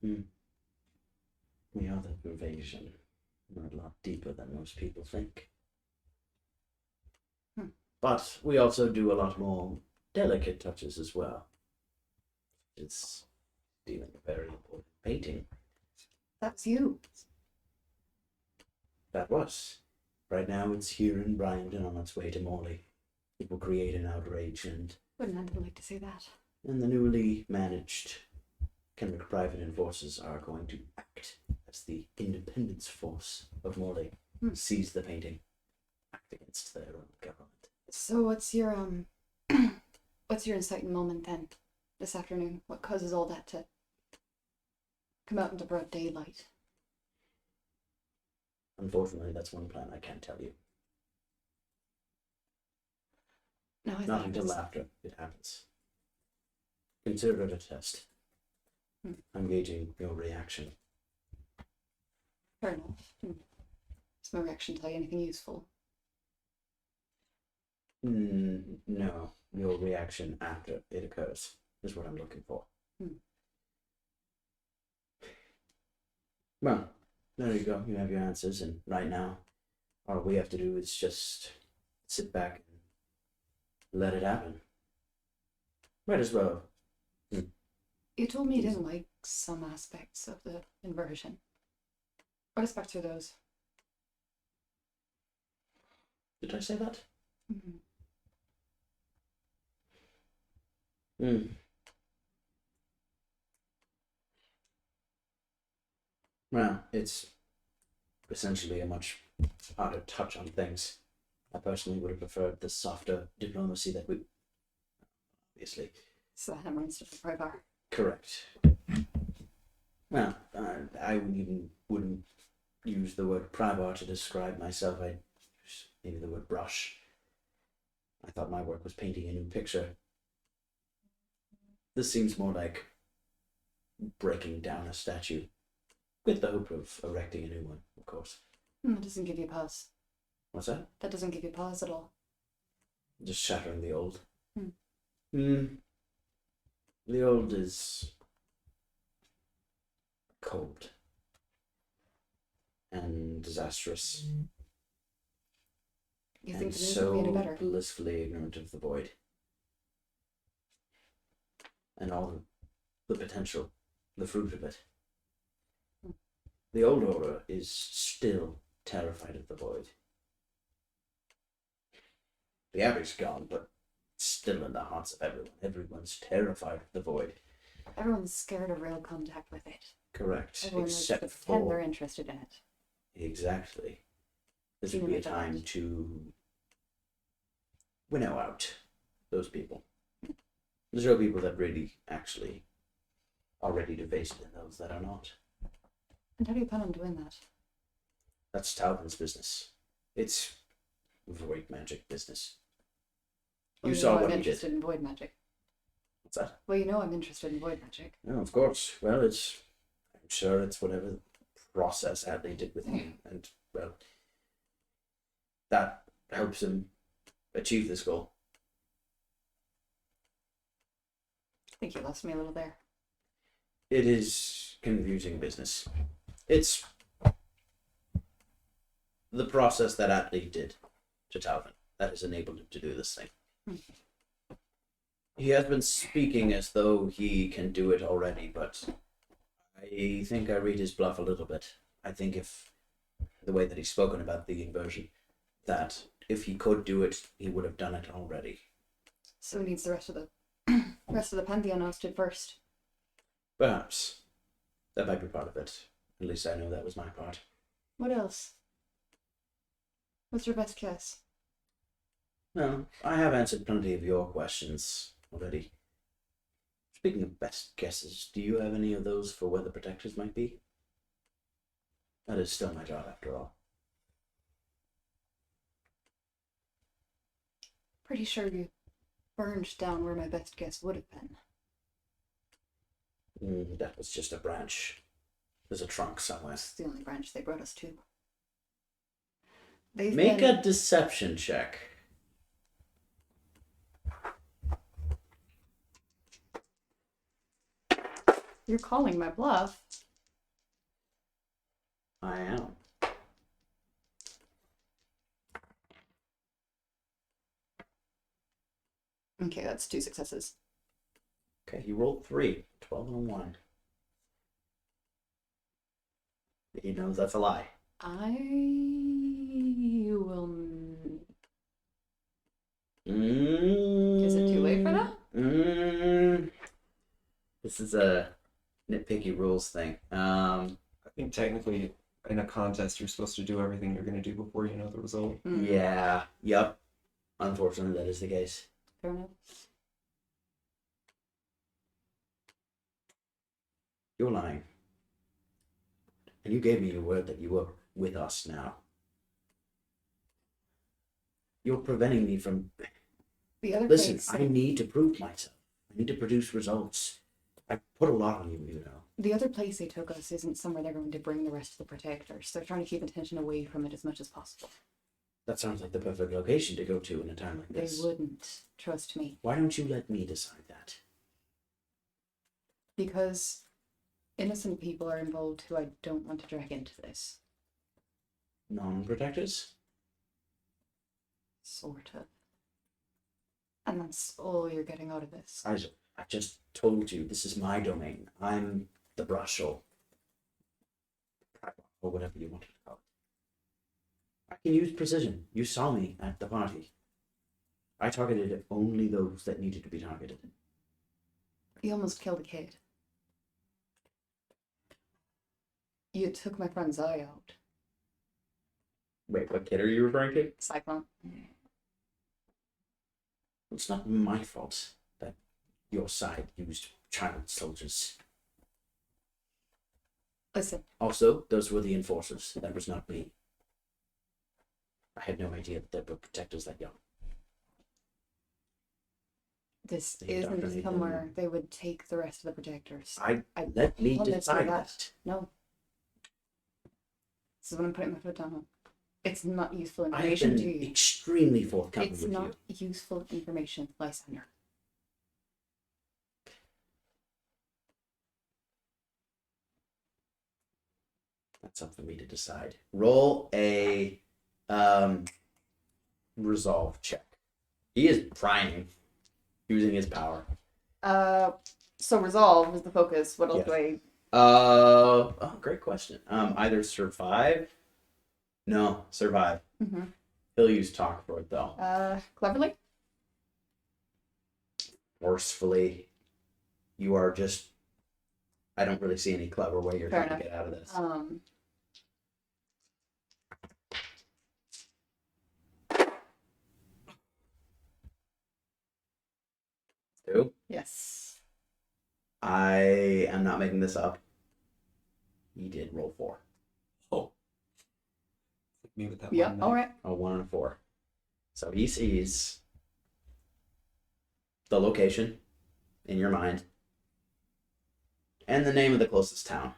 We are the pervasion. We're a lot deeper than most people think. But we also do a lot more delicate touches as well. It's dealing a very important painting. That's you. That was. Right now it's here in Bryandon on its way to Morley. It will create an outrage and Wouldn't Andrew like to say that? the newly managed Kenrick private enforcers are going to act as the independence force of Morley. Seize the painting. Act against their own government. So what's your what's your inciting moment then this afternoon? What causes all that to come out into broad daylight? Unfortunately, that's one plan I can't tell you. No, I Not thought it until was... after it happens. Consider it a test. I'm gauging your reaction. Fair enough. Does my reaction tell you anything useful? No, your reaction after it occurs is what I'm looking for. Well, there you go. You have your answers, and right now, all we have to do is just sit back and let it happen. Might as well. You told me you didn't like some aspects of the inversion. What aspects are those? Did I say that? Well, it's essentially a much harder touch on things. I personally would have preferred the softer diplomacy that we... Obviously. So the hammer and stuff for Privar. Correct. Well, I wouldn't use the word Privar to describe myself. I'd use maybe the word brush. I thought my work was painting a new picture. This seems more like breaking down a statue, with the hope of erecting a new one, of course. That doesn't give you pause. What's that? That doesn't give you pause at all. Just shattering the old. The old is cold and disastrous, You and think the news so would be any better? blissfully ignorant of the void and all the potential, the fruit of it. The old order is still terrified of the void. The abbey's gone, but still in the hearts of everyone. Everyone's terrified of the void. Everyone's scared of real contact with it. Correct. Everyone likes Except to pretend for... they're interested in it. Exactly. This would be a time to winnow out those people. There's real people that really actually are ready to face it and those that are not. And how do you plan on doing that? That's Talbot's business. It's void magic business. Well, You saw know what I'm he interested did. in void magic. What's that? Well, you know I'm interested in void magic. Oh, of course. Well, I'm sure it's whatever process Hadley did with him. And, well, that helps him achieve this goal. I think you lost me a little there. It is confusing business. It's the process that Atlee did to Talvin that has enabled him to do this thing. He has been speaking as though he can do it already, but I think I read his bluff a little bit. I think if the way that he's spoken about the inversion, that if he could do it, he would have done it already. So he needs the rest of the pantheon ousted first. Perhaps. That might be part of it. At least I know that was my part. What else? What's your best guess? No, I have answered plenty of your questions already. Speaking of best guesses, do you have any of those for where the protectors might be? That is still my job, after all. Pretty sure you burned down where my best guess would have been. That was just a branch. There's a trunk somewhere. It's the only branch they brought us to. They've Make been... a deception check. You're calling my bluff. I am. Okay, that's 2 successes. Okay, he rolled 3. 12 and a 1. He knows that's a lie. I will... Is it too late for that? This is a nitpicky rules thing. I think technically in a contest you're supposed to do everything you're going to do before you know the result. Yeah. Yep. Unfortunately, that is the case. Fair enough. You're lying. And you gave me your word that you were with us now. You're preventing me from... The other Listen, place... I need to prove myself. I need to produce results. I put a lot on you, you know. The other place they took us isn't somewhere they're going to bring the rest of the protectors. They're trying to keep attention away from it as much as possible. That sounds like the perfect location to go to in a time like this. They wouldn't. Trust me. Why don't you let me decide that? Because innocent people are involved who I don't want to drag into this. Non-protectors? Sort of. And that's all you're getting out of this. I just told you, this is my domain. I'm the brush or whatever you want to call it. I can use precision. You saw me at the party. I targeted only those that needed to be targeted. You almost killed a kid. You took my friend's eye out. Wait, what kid are you referring to? Cyclone. It's not my fault that your side used child soldiers. Listen, Also, those were the enforcers. That was not me. I had no idea that there were protectors that young. this They isn't indoctrinated somewhere them. they would take the rest of the protectors. Let me wanted to decide do that. No. This is what I'm putting my foot down on. It's not useful I have information to been you. extremely forthcoming It's with not you. useful information, Lysander. That's up for me to decide. Roll a resolve check. He is priming, using his power. So resolve is the focus. What else Yes. do I... Great question. Either survive. No, survive. Mm-hmm. He'll use talk for it though. Cleverly? Forcefully. You are just. I don't really see any clever way you're Fair trying enough. to get out of this. Two. Yes. I am not making this up. He did roll 4. Oh. Me with that Yep, one. alright. A 1 and a 4. So he sees the location in your mind and the name of the closest town.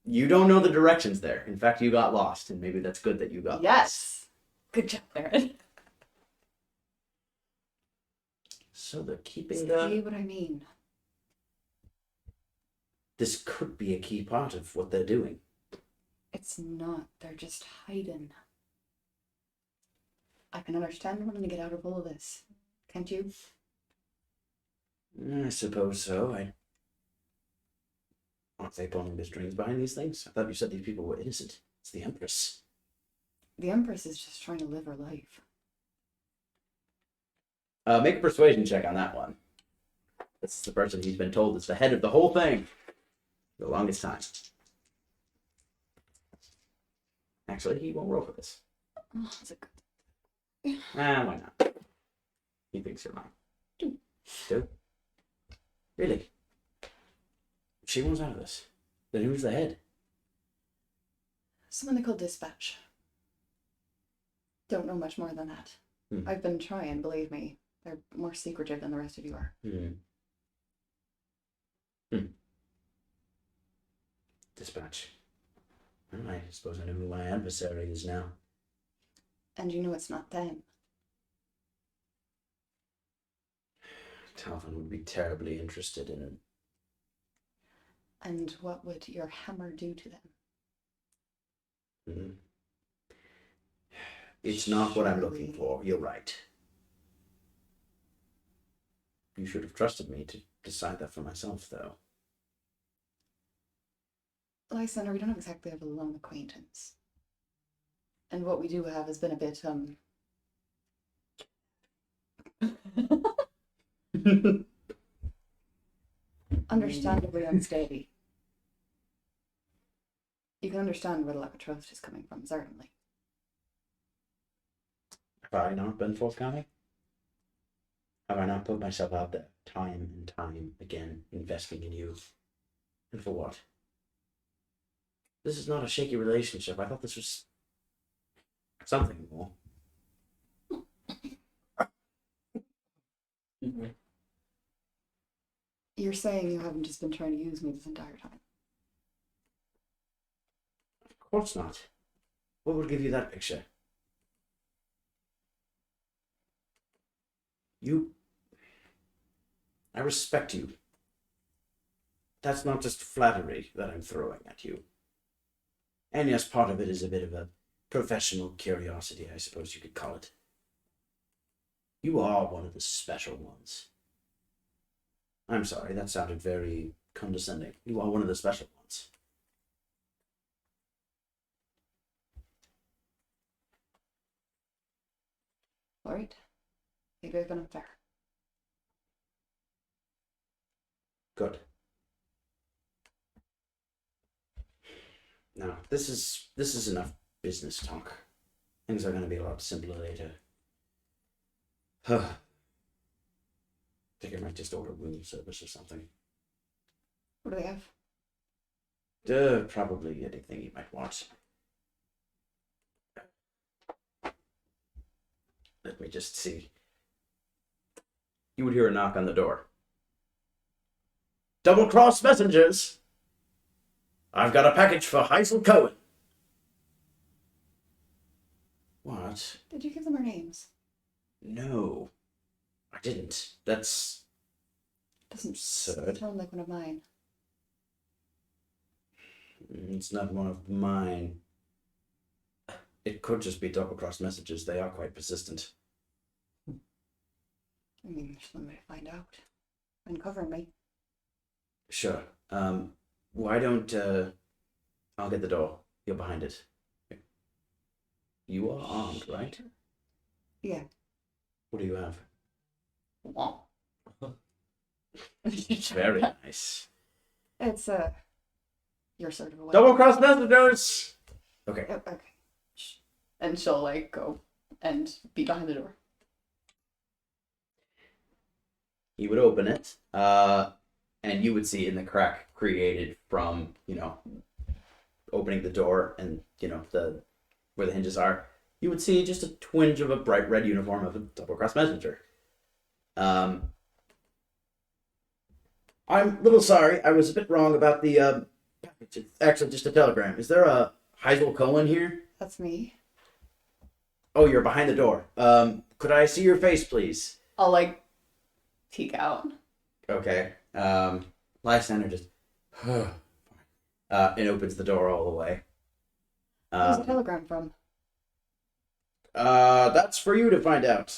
You don't know the directions there. In fact, you got lost, and maybe that's good that you got lost. Yes. Good job, Aaron. So they're keeping See the... what I mean? This could be a key part of what they're doing. It's not. They're just hiding. I can understand wanting to get out of all of this. Can't you? I suppose so. Aren't they pulling the strings behind these things? I thought you said these people were innocent. It's the Empress. The Empress is just trying to live her life. Make a persuasion check on that one. This is the person he's been told is the head of the whole thing for the longest time. Actually, he won't roll for this. Oh, that's a good. Why not? He thinks you're lying. Two? Really? She wants out of this. Then who's the head? Someone they call Dispatch. Don't know much more than that. I've been trying, believe me. They're more secretive than the rest of you are. Dispatch. Well, I suppose I know who my adversary is now. And you know it's not them. Talvin would be terribly interested in it. And what would your hammer do to them? It's not what I'm looking for. You're right. You should have trusted me to decide that for myself, though. Lysander, we don't exactly have a long acquaintance. And what we do have has been a bit, understandably unsteady. You can understand where the lack of trust is coming from, certainly. Have I not been forthcoming? Have I not put myself out there time and time again, investing in you? And for what? This is not a shaky relationship. I thought this was something more. You're saying you haven't just been trying to use me this entire time? Of course not. What would give you that picture? I respect you. That's not just flattery that I'm throwing at you. And yes, part of it is a bit of a professional curiosity, I suppose you could call it. You are one of the special ones. I'm sorry, that sounded very condescending. You are one of the special ones. All right. Maybe I've been unfair. Good. Now, this is enough business talk. Things are going to be a lot simpler later. Think I might just order room service or something. What do they have? Probably anything you might want. Let me just see. You would hear a knock on the door. Double-cross messengers! I've got a package for Heisel Cohen. What? Did you give them our names? No, I didn't. That's Doesn't absurd. sound like one of mine. It's not one of mine. It could just be double-cross messages. They are quite persistent. I mean, there's one way to find out. Uncover me. Sure. Why don't I'll get the door. You're behind it. You are armed, right? Yeah. What do you have? Wow. Very nice. It's your sort of a way. Double-cross messengers! Okay. Yep, okay. Shh. And she'll like go and be behind the door. He would open it, and you would see in the crack created from, opening the door and, where the hinges are, you would see just a twinge of a bright red uniform of a double-cross messenger. I'm a little sorry. I was a bit wrong about the package. It's actually just a telegram. Is there a Heisel Cohen here? That's me. Oh, you're behind the door. Could I see your face, please? I'll like peek out. Okay. Lysander just and opens the door all the way. Where's the telegram from? That's for you to find out.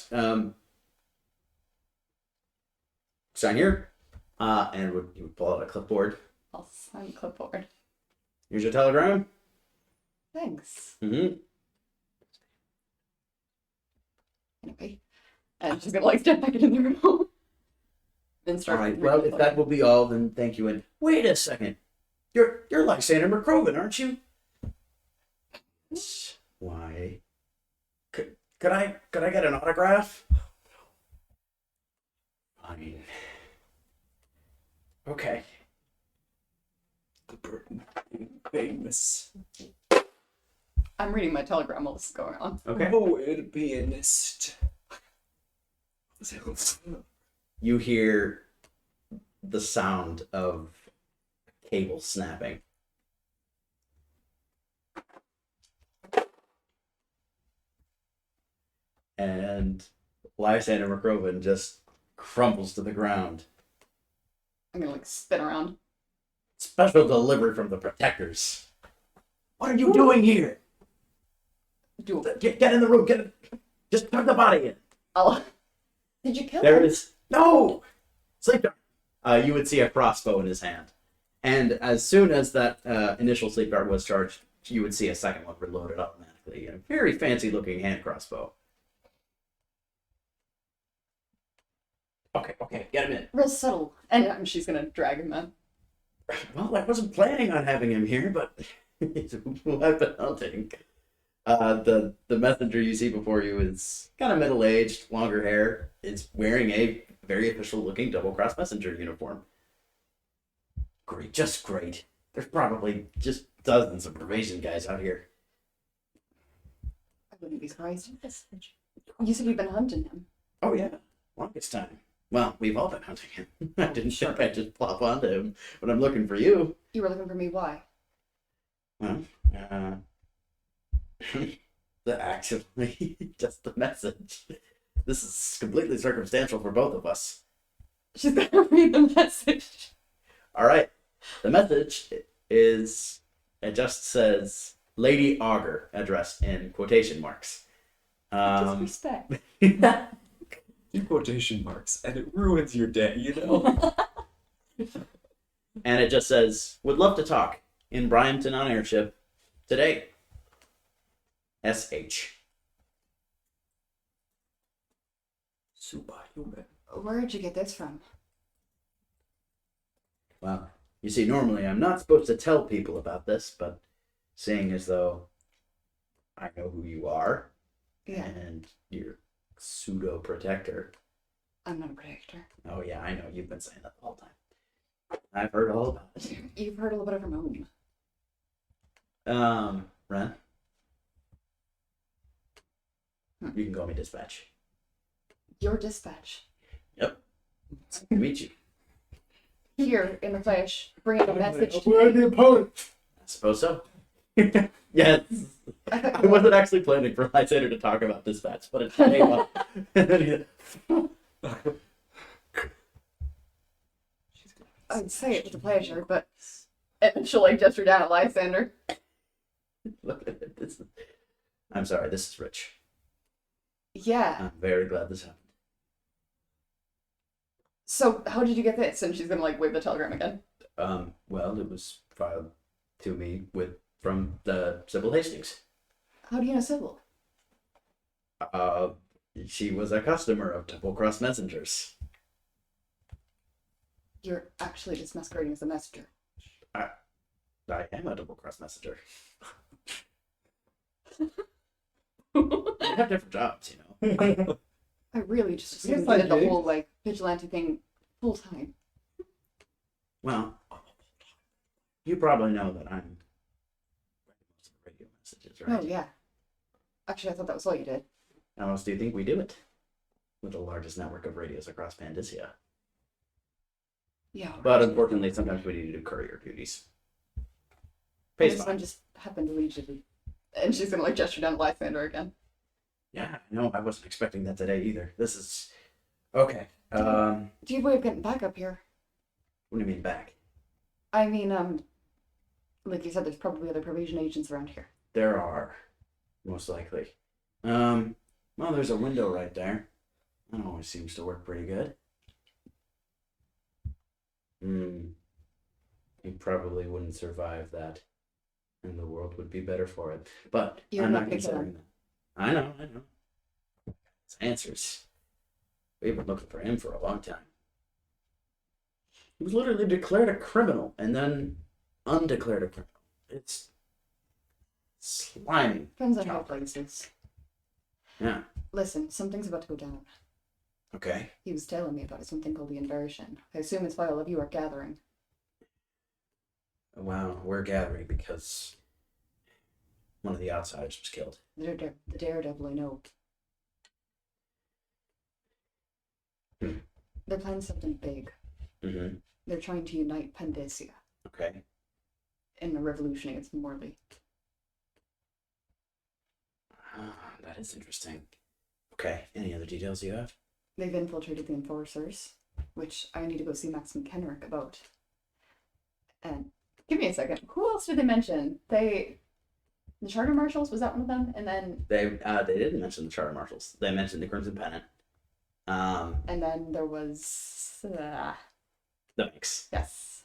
Sign here. And you would pull out a clipboard. I'll sign clipboard. Here's your telegram. Thanks. Mm-hmm. Anyway. And she's gonna like step back in the room. Then All start right. Well, if that will be all, then thank you. And wait a second. You're Lysander McCroven, aren't you? Why? Could I get an autograph? Fine. Okay. The burden of being famous. I'm reading my telegram while this is going on. Okay. Oh, it'd be a nest. You hear the sound of cable snapping. And Lysander McCroven just crumbles to the ground. I'm gonna like spin around. Special delivery from the Protectors. What are you doing here? Do it. Get in the room. Just tuck the body in. Oh. Did you kill There him? it is. No! Sleep dart. You would see a crossbow in his hand. And as soon as that initial sleep dart was charged, you would see a second one reloaded automatically. A very fancy looking hand crossbow. Okay, get him in. Real subtle. And she's gonna drag him in. Well, I wasn't planning on having him here, but who I've been hunting. The messenger you see before you is kind of middle-aged, longer hair. Is wearing a very official-looking double-cross messenger uniform. Great, just great. There's probably just dozens of probation guys out here. I wouldn't be surprised. You said you've been hunting him. Oh yeah, longest time. Well, we've all been hunting him. I didn't think I'd just plop onto him when I'm looking for you. You were looking for me, why? Well, actually, just the message. This is completely circumstantial for both of us. She's gonna read the message. All right. The message is, it just says Lady Augur, addressed in quotation marks. Disrespect. In quotation marks, and it ruins your day, you know? And it just says, would love to talk in Bryanton on airship today. SH. Superhuman. Where'd you get this from? Well, you see, normally I'm not supposed to tell people about this, but seeing as though I know who you are, Yeah. and you're pseudo-protector. I'm not a protector. Oh yeah, I know, you've been saying that the whole time. I've heard all about it. You've heard a little bit of her moan. Ren? You can call me Dispatch. Your dispatch. Yep. Nice to meet you. Here, in the flesh, bringing a message to Where are me. the opponents? I suppose so. Yes. I wasn't actually planning for Lysander to talk about Dispatch, but it came up. I'd say it with a pleasure, but... And she'll like gesture down at Lysander. Look at it. I'm sorry, this is Rich. Yeah. I'm very glad this happened. So, how did you get this? And she's gonna like wave the telegram again. Well, it was filed to me from the Sybil Hastings. How do you know Sybil? She was a customer of Double Cross Messengers. You're actually just masquerading as a messenger. I am a Double Cross Messenger. I We have different jobs, you know. really just assumed Yes, you I did the did. whole like vigilante thing full time. Well, you probably know that I'm most of the radio messages, right? Oh yeah. Actually, I thought that was all you did. How else do you think we do it? With the largest network of radios across Pandysia. Yeah. But unfortunately, sometimes we need to do courier duties. Pays This fine. one just happened to lead you to... And she's gonna like gesture down at Lysander again. Yeah, no, I wasn't expecting that today either. This is... Okay. What Do you have a way of getting back up here? do you mean back? I mean, like you said, there's probably other probation agents around here. There are, most likely. Well, there's a window right there. That always seems to work pretty good. He probably wouldn't survive that, and the world would be better for it. But You're I'm not not gonna kill considering that. I know. It's answers. We've been looking for him for a long time. He was literally declared a criminal and then undeclared a criminal. It's slimy. Depends on how Chopper. places. Yeah. Listen, something's about to go down. Okay. He was telling me about something called the inversion. I assume it's why all of you are gathering. Well, we're gathering because one of the outsiders was killed. The daredevil I know. They're planning something big. Mm-hmm. They're trying to unite Pandacia Okay. in a revolution against Morley. That is interesting. Okay. Any other details you have? They've infiltrated the enforcers, which I need to go see Max and Kenrick about. And give me a second. Who else did they mention? The Charter Marshals, was that one of them? And then They didn't mention the Charter Marshals. They mentioned the Crimson Pennant. there was The banks. yes.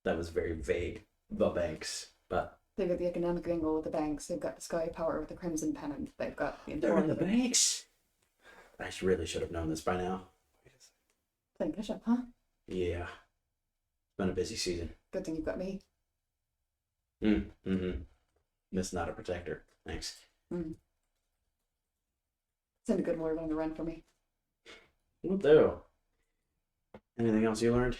That was very vague. The banks, but They've got the economic angle with the banks. They've got the Sky Power with the Crimson Pennant. They've got the they're in the enforcers. banks. I really should have known this by now. Playing Bishop, huh? Yeah. It's been a busy season. Good thing you've got me. Mm-hmm. Miss not a protector. Thanks. Send a good word on the run for me. Will do. Anything else you learned?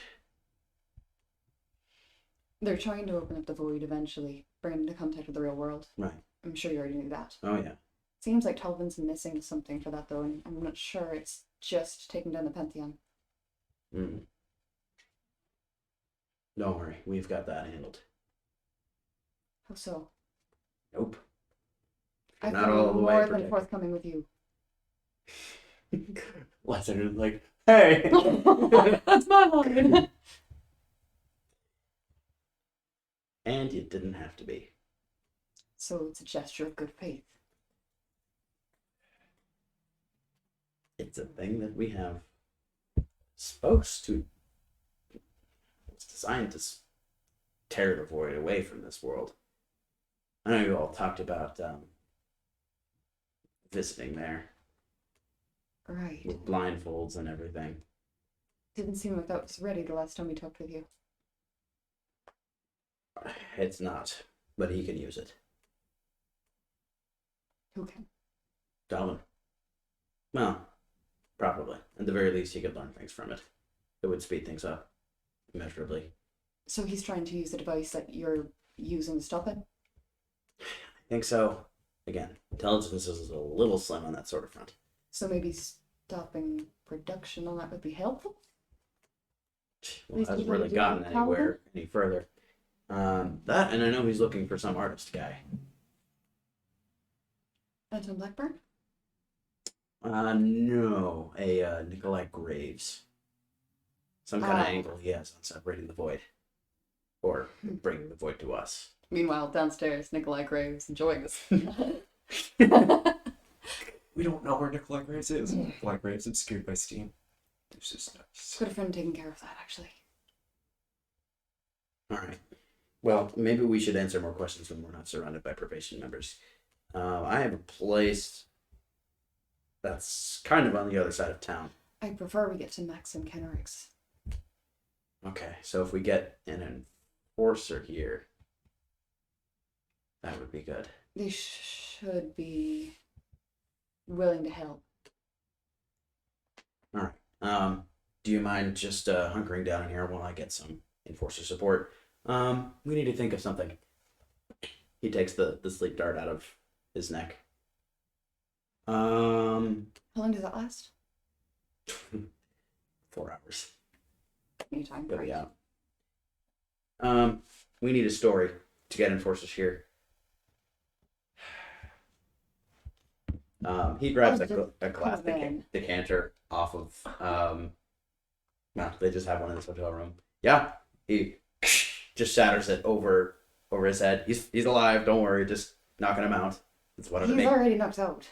They're trying to open up the void eventually, bring it into contact with the real world. Right. I'm sure you already knew that. Oh, yeah. Seems like Talvin's missing something for that though, and I'm not sure it's just taking down the Pantheon. Mm. Don't worry. We've got that handled. How so? Nope. I've Not been all the way more than protected. forthcoming with you. Lesson like, hey! That's my line. And you didn't have to be. So it's a gesture of good faith. It's a thing that we have. Supposed to. It's designed to tear the void away from this world. I know you all talked about visiting there Right. with blindfolds and everything. Didn't seem like that was ready the last time we talked with you. It's not, but he can use it. Who can? Dalvin. Well, probably. At the very least, he could learn things from it. It would speed things up immeasurably. So he's trying to use the device that you're using to stop it? I think so. Again, intelligence is a little slim on that sort of front. So maybe stopping production on that would be helpful? Well, Least hasn't we can really do gotten it, anywhere any further. That, and I know he's looking for some artist guy. Anton Blackburn? No, a Nikolai Graves. Some kind of angle he has on separating the void, or bringing the void to us. Meanwhile, downstairs, Nikolai Graves enjoying this. We don't know where Nikolai Graves is. Nikolai Graves obscured by steam. This is nice. Got a friend taking care of that, actually. All right. Well, maybe we should answer more questions when we're not surrounded by probation members. I have a place that's kind of on the other side of town. I prefer we get to Max and Kenrick's. Okay, so if we get an enforcer here, that would be good. They should be willing to help. All right. Do you mind just hunkering down in here while I get some enforcer support? We need to think of something. He takes the sleep dart out of his neck. How long does that last? 4 hours. Anytime. He'll Right. be out. We need a story to get enforcers here. He grabs a glass then. decanter off of well, they just have one in this hotel room. Yeah, he just shatters it over over his head. He's alive. Don't worry. Just knocking him out. That's what it He's makes. already knocked out.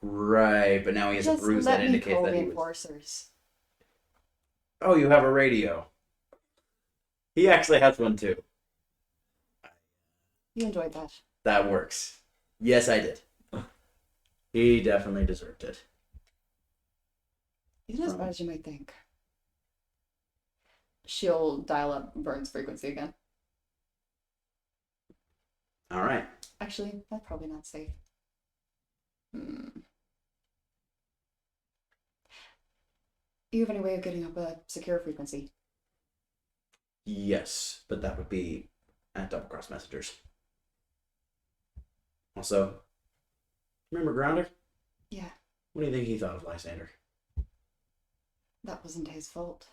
Right, but now he has a Just bruise let that me indicates call that the he was. enforcers. Oh, you have a radio. He actually has one too. You enjoyed that. That works. Yes, I did. He definitely deserved it. Isn't as bad as you might think. She'll dial up Vern's frequency again. All right. Actually, that's probably not safe. You have any way of getting up a secure frequency? Yes, but that would be at Double Cross Messengers. Also, remember Grounder? Yeah, What do you think he thought of Lysander? that wasn't his fault.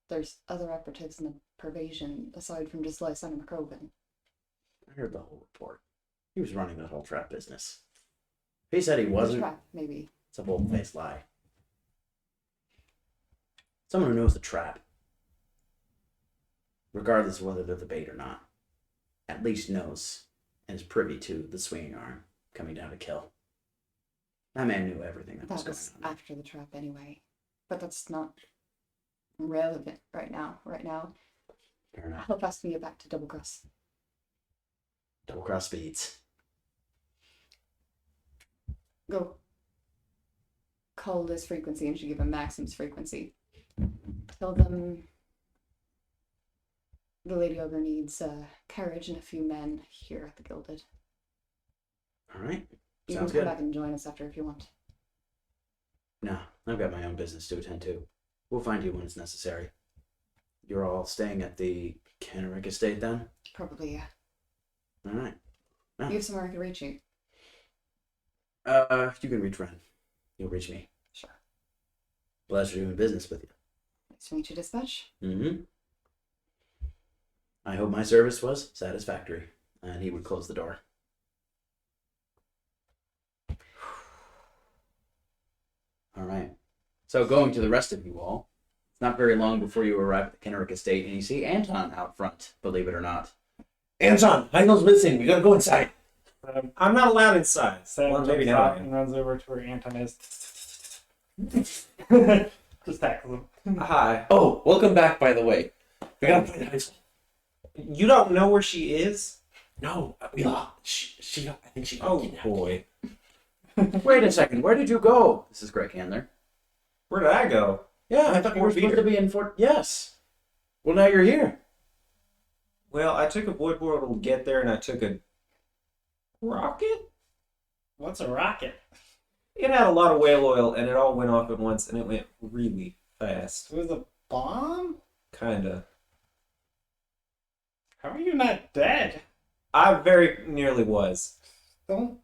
There's other operatives in the pervasion aside from just Lysander McCrogan. I heard the whole report. He was running that whole trap business. If he said he The wasn't, trap, maybe. it's a bold-faced lie. Someone who knows the trap, regardless of whether they're the bait or not, at least knows and is privy to the swinging arm coming down to kill. That man knew everything that was That was going on. after the trap anyway. But that's not relevant right now. Right now, Fair enough. how fast can you get back to Double Cross? Double cross speeds. Go call this frequency and should give him Maxim's frequency. Tell them the Lady Ogre needs carriage and a few men here at the Gilded. All right. You Sounds can come good. back and join us after if you want. No, I've got my own business to attend to. We'll find you when it's necessary. You're all staying at the Kenrick estate then? Probably, yeah. All right. You have somewhere I can reach you. You can reach Ren. You'll reach me. Sure. Pleasure doing business with you. Nice to meet you, Dispatch. Mm-hmm. I hope my service was satisfactory. And he would close the door. All right. So going to the rest of you all, it's not very long before you arrive at the Kenrick estate and you see Anton out front, believe it or not. Anton, Heidel's missing. We gotta go inside. I'm not allowed inside. Sam Well, maybe jumps now I out am. and runs over to where Anton is. Just tackles him. Hi. Oh, welcome back, by the way. We gotta find Heisel. You don't know where she is? No, she I think she got Oh kidnapped. boy. Wait a second, where did you go? This is Greg Handler. Where did I go? Yeah, I thought you were supposed to be in Fort... Yes. Well, now you're here. Well, I took a void portal to get there, and I took a rocket. What's a rocket? It had a lot of whale oil, and it all went off at once, and it went really fast. It was a bomb? Kinda. How are you not dead? I very nearly was. Don't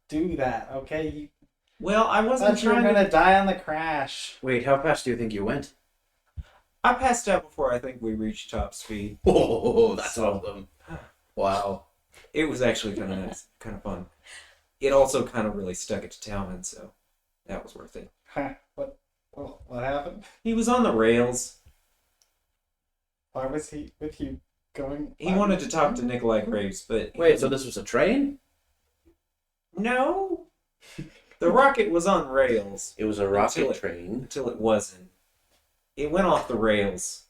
do that, okay? Well, I I wasn't thought you were trying to. gonna die on the crash. Wait, how fast do you think you went? I passed out before I think we reached top speed. Oh, that's awesome. Wow. It was actually kind of nice, kind of fun. It also kind of really stuck it to Talman, so that was worth it. Huh, what happened? He was on the rails. Why was he with you going? He wanted to talk to Nikolai Graves, but Wait, so this was a train? no. The rocket was on rails It was a rocket train. until it wasn't. It went off the rails.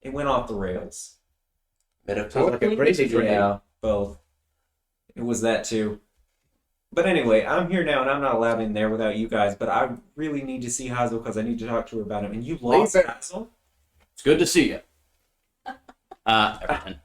It went off the rails. Sounds like a crazy train. Yeah, both. It was that too. But anyway, I'm here now and I'm not allowed in there without you guys, but I really need to see Hazel because I need to talk to her about him. And you lost Leave it. Hazel? It's good to see you. Everton.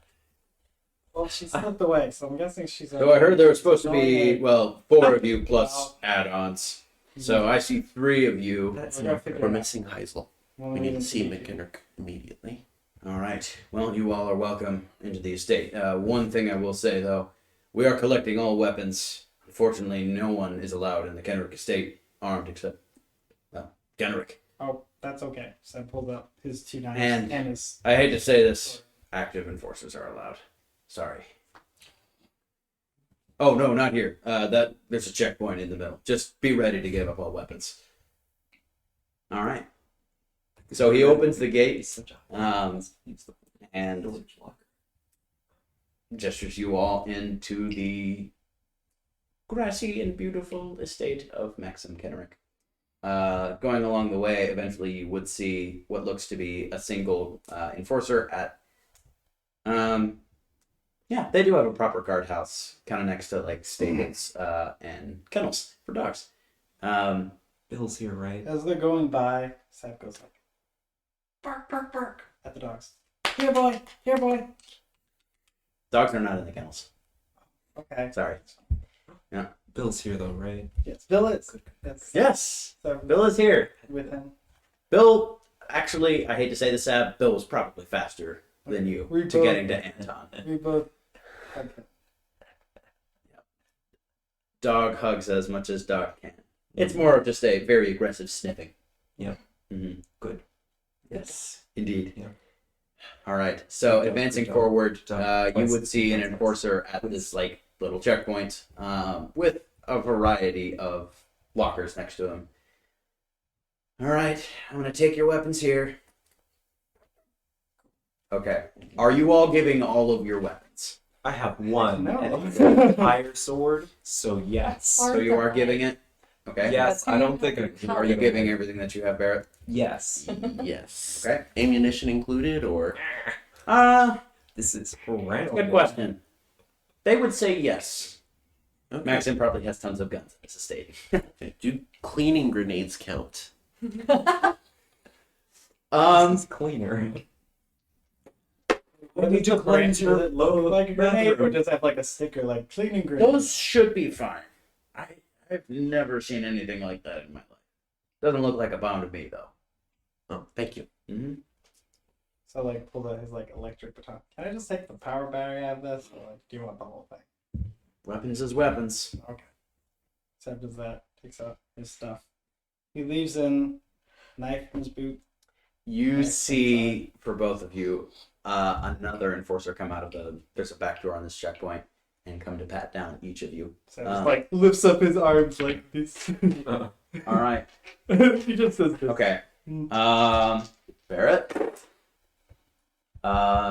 Well, she slipped away, so I'm guessing she's. So I heard there was supposed to be, going well, 4 of you plus add-ons. So I see 3 of you. That's We're gonna not figure fair. We're it out. missing Heisel. Well, We need to even see if you- McKinnock immediately. All right. Well, you all are welcome into the estate. One thing I will say, though, we are collecting all weapons. Unfortunately, no one is allowed in the Kenrick estate armed except, well, Kenrick. Oh, that's okay. So I pulled out his 2 knives And- and his. I hate to say this, active enforcers are allowed. Sorry. Oh, no, not here. There's a checkpoint in the middle. Just be ready to give up all weapons. All right. So he opens the He's gate such a and village locker. gestures you all into the grassy and beautiful estate of Maxim Kenrick. Going along the way, eventually you would see what looks to be a single enforcer at. Yeah, they do have a proper guardhouse, kind of next to like stables and kennels for dogs. Bill's here, right? As they're going by, Seb goes like, bark, bark, bark at the dogs. Here, boy. Here, boy. Dogs are not in the kennels. Okay. Sorry. Bill's here though, right? Yes, Bill is. Yes. Yes, So Bill is here. with him. Bill, actually, I hate to say this, Ab, Bill was probably faster than you We to both- getting to Anton. We both. Okay. Dog hugs as much as dog can. It's more of just a very aggressive sniffing. Yeah. Mm-hmm. Good. Yes, indeed. Yeah. All right. So Good job, advancing good job. forward, Good job. you would see an enforcer at this like little checkpoint with a variety of lockers next to him. All right, I'm gonna take your weapons here. Okay. Are you all giving all of your weapons? I have one No. and it's an entire sword, so yes. So you are giving it. Okay. Yes, I don't think Are you giving everything that you have, Barrett? Yes. Yes. Okay. Ammunition included, or This is horrendous. Good question. They would say yes. okay. Maxim probably has tons of guns in this estate. Okay. Do cleaning grenades count? This is cleaner. What need to cleanse your Does it look like a grenade, or bathroom. does it have like a sticker like cleaning grenade? Those should be fine. I've never seen anything like that in my life. Doesn't look like a bomb to me though. Oh, thank you. Mm-hmm. So like pull out his like electric baton. Can I just take the power battery out of this, or like do you want the whole thing? Weapons is weapons. Okay. Seb does that. Takes out his stuff. He leaves in knife in his boot. You Nice see, for both of you, another enforcer come out of there's a back door on this checkpoint and come to pat down each of you. So just like lifts up his arms like this. All right. He just says this. Okay. Barrett.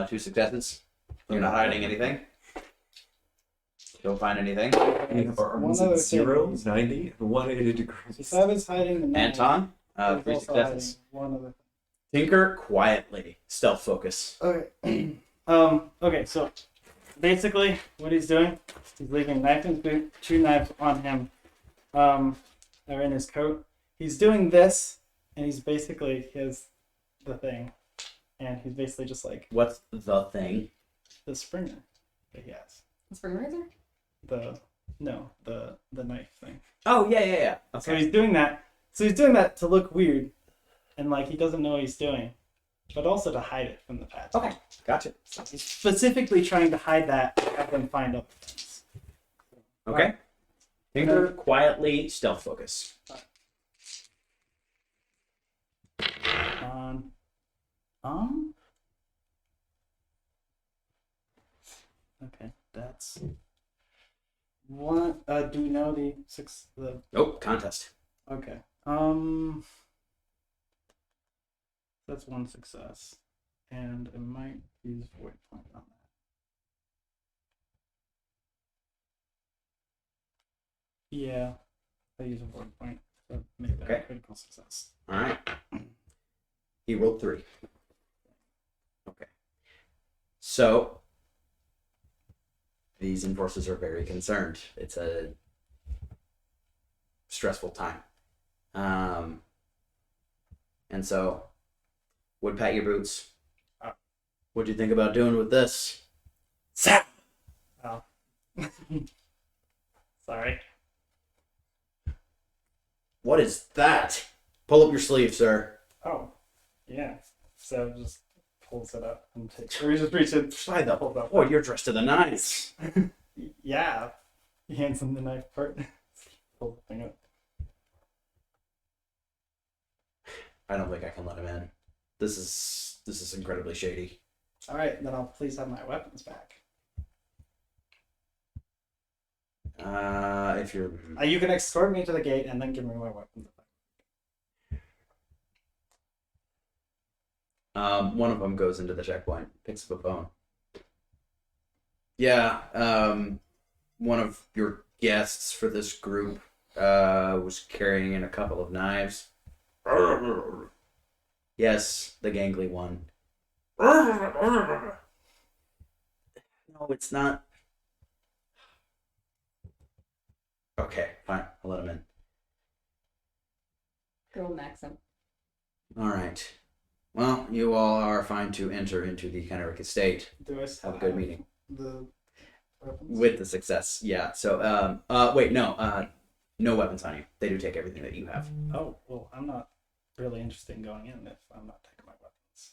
2 successes. You're not hiding anything. Don't find anything. We have our arms One at other 0, thing. 90, and 180 So degrees. Seb is hiding the knife. Anton. He's 3 also successes. hiding one other Tinker quietly. Stealth focus. Okay. Okay, so basically what he's doing, he's leaving knife in his boot, 2 knives on him, or in his coat. He's doing this, and he's basically the thing. And he's basically just like What's the thing? the Springer that he has. Spring razor? The knife thing. Oh, yeah. So he's doing that. So he's doing that to look weird, and like he doesn't know what he's doing, but also to hide it from the patch. Okay, gotcha. So he's specifically trying to hide that, have them find other things. Okay. Tinker quietly stealth focus. Okay, that's one. Do we know the 6? The Nope, contest. okay. That's 1 success, and it might use void point on that. Yeah, I use a void point to make that Okay. a critical success. All right. He rolled 3. Okay. So these enforcers are very concerned. It's a stressful time. And so, would pat your boots. What'd you think about doing with this? Oh. Sorry. What is that? Pull up your sleeve, sir. Oh, yeah. So just pulls it up and takes. Or he just reaches. By the Hold up. boy, you're dressed to the nines. Yeah. He hands him the knife part. Pull the thing up. I don't think I can let him in. This is incredibly shady. All right, then I'll please have my weapons back. If you're You can escort me to the gate and then give me my weapons back. One of them goes into the checkpoint, picks up a phone. Yeah, one of your guests for this group was carrying in a couple of knives. Yes, the gangly one. No, it's not. Okay, fine. I'll let him in. Girl Maxim. All right. Well, you all are fine to enter into the Kenrick estate. Do I still Have a good meeting. The weapons? With the success, yeah. So, wait, no, no weapons on you. They do take everything that you have. Oh, well, I'm not really interested in going in if I'm not taking my weapons.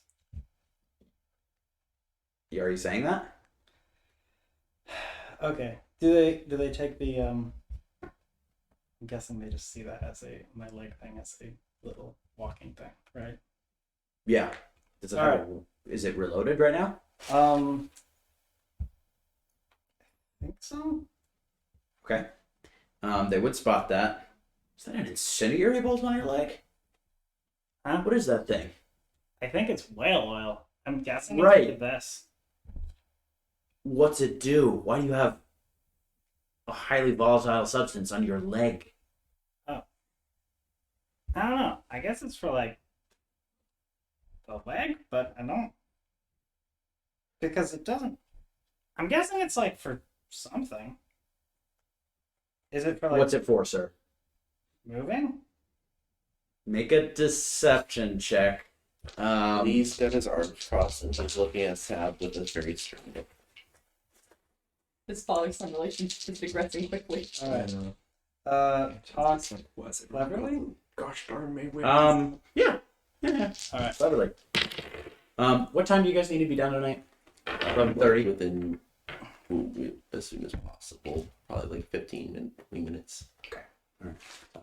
Are you saying that? Okay. Do they take the I'm guessing they just see that as my leg thing as a little walking thing, right? Yeah. Does it have is it reloaded right now? I think so. Okay. They would spot that. Is that an incendiary bolt on your leg? Huh? What is that thing? I think it's whale oil. I'm guessing Right. it's this. What's it do? Why do you have a highly volatile substance on your leg? I don't know. I guess it's for like the leg, but I don't because it doesn't. I'm guessing it's like for something. Is it for like What's it for, sir? moving? Make a deception check. He's got his arms crossed and he's looking at Sab with a very stern look. His father-son relationship is digressing quickly. All right. Talk It's like, was it cleverly. Gosh darn me. Yeah. All right. Cleverly. What time do you guys need to be done tonight? 11:30. Within as soon as possible. Probably like 15 and 20 minutes.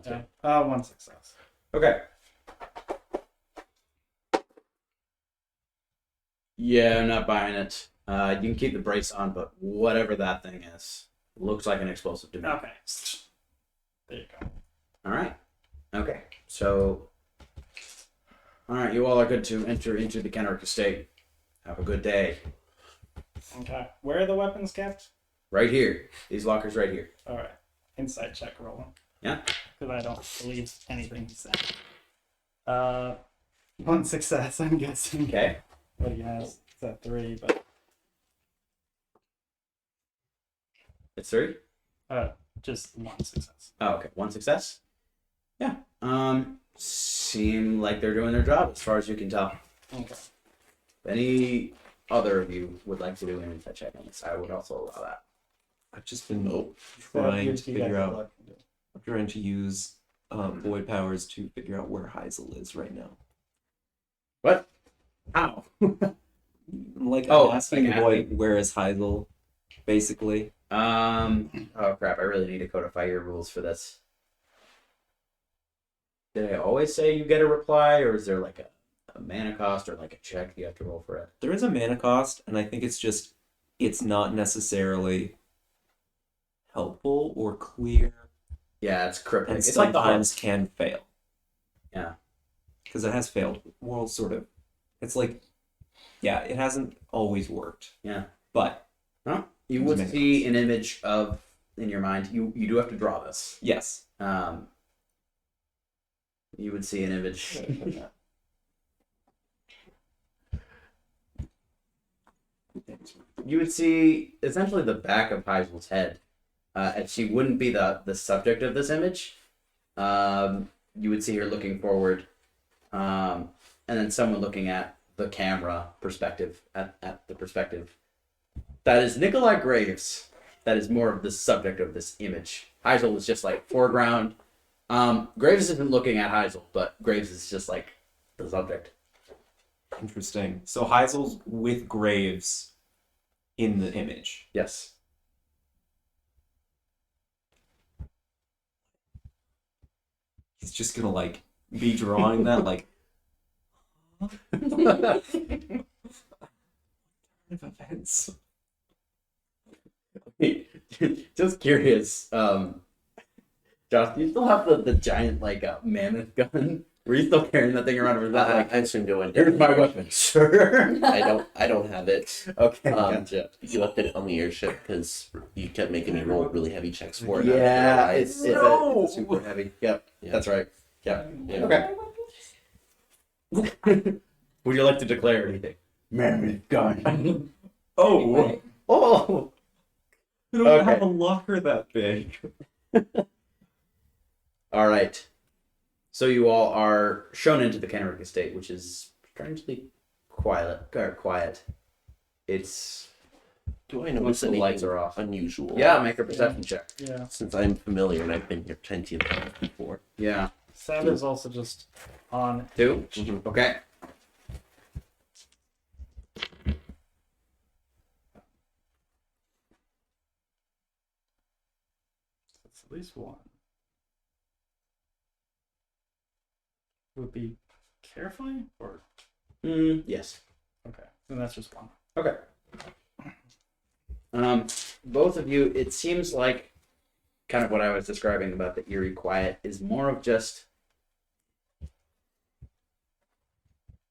Yeah. One success. Okay. Yeah, I'm not buying it. You can keep the brace on, but whatever that thing is, looks like an explosive to me. Okay. There you go. All right. Okay. So, all right, you all are good to enter into the Kenrick estate. Have a good day. Okay. Where are the weapons kept? Right here. These lockers right here. All right. Inside check rolling. Yeah. Because I don't believe anything he said. One success, I'm guessing. Okay. What he has is at 3, but It's 3? just one success. Oh, okay. One success? Yeah. Seem like they're doing their job as far as you can tell. Okay. If any other of you would like to do an insight check on this, I would also allow that. I've just been So trying you to guys figure are out. looking. I'm trying to use void powers to figure out where Heisel is right now. What? How? Like, Oh, I'm asking like the boy, where is Heisel, basically. Oh crap, I really need to codify your rules for this. Did I always say you get a reply, or is there like a mana cost or like a check you have to roll for it? There is a mana cost, and I think it's not necessarily helpful or clear, Yeah, it's cryptic. and It's like the sometimes can fail. Yeah. Because it has failed. Well, sort of. It's like, yeah, it hasn't always worked. Yeah. But, Well, you It's would mana see cost. an image of in your mind. You do have to draw this. yes. You would see an image. You would see essentially the back of Heisel's head, and she wouldn't be the subject of this image. You would see her looking forward, and then someone looking at the camera perspective at the perspective. That is Nikolai Graves. That is more of the subject of this image. Heisel is just like foreground. Graves isn't looking at Heisel, but Graves is just like the subject. Interesting. So Heisel's with Graves in the image. Yes. He's just gonna, like, be drawing that, like, events. Just curious. Josh, do you still have the giant like mammoth gun Were you still carrying that thing around? Or was that like, I assumed it went here's down. my weapon, sir? I don't have it. Okay, Gotcha. You left it on the airship because you kept making me roll really heavy checks for it. Yeah, I it's No. a super heavy. Yep, Yeah. that's right. Yep. Yeah. Okay. Would you like to declare anything? Man is gone. Oh, Oh. I don't Okay. have a locker that big. All right. So you all are shown into the Kenrick estate, which is strangely quiet. It's Do I Most notice of the lights anything are off. unusual? Make a perception check. Yeah. Since I'm familiar and I've been here plenty of times before. Yeah. Sab is also just on. 2. Mhm. Okay. It's at least one. Would be carefully or Yes. okay. Then that's just one. Okay. Both of you, it seems like kind of what I was describing about the eerie quiet is more of just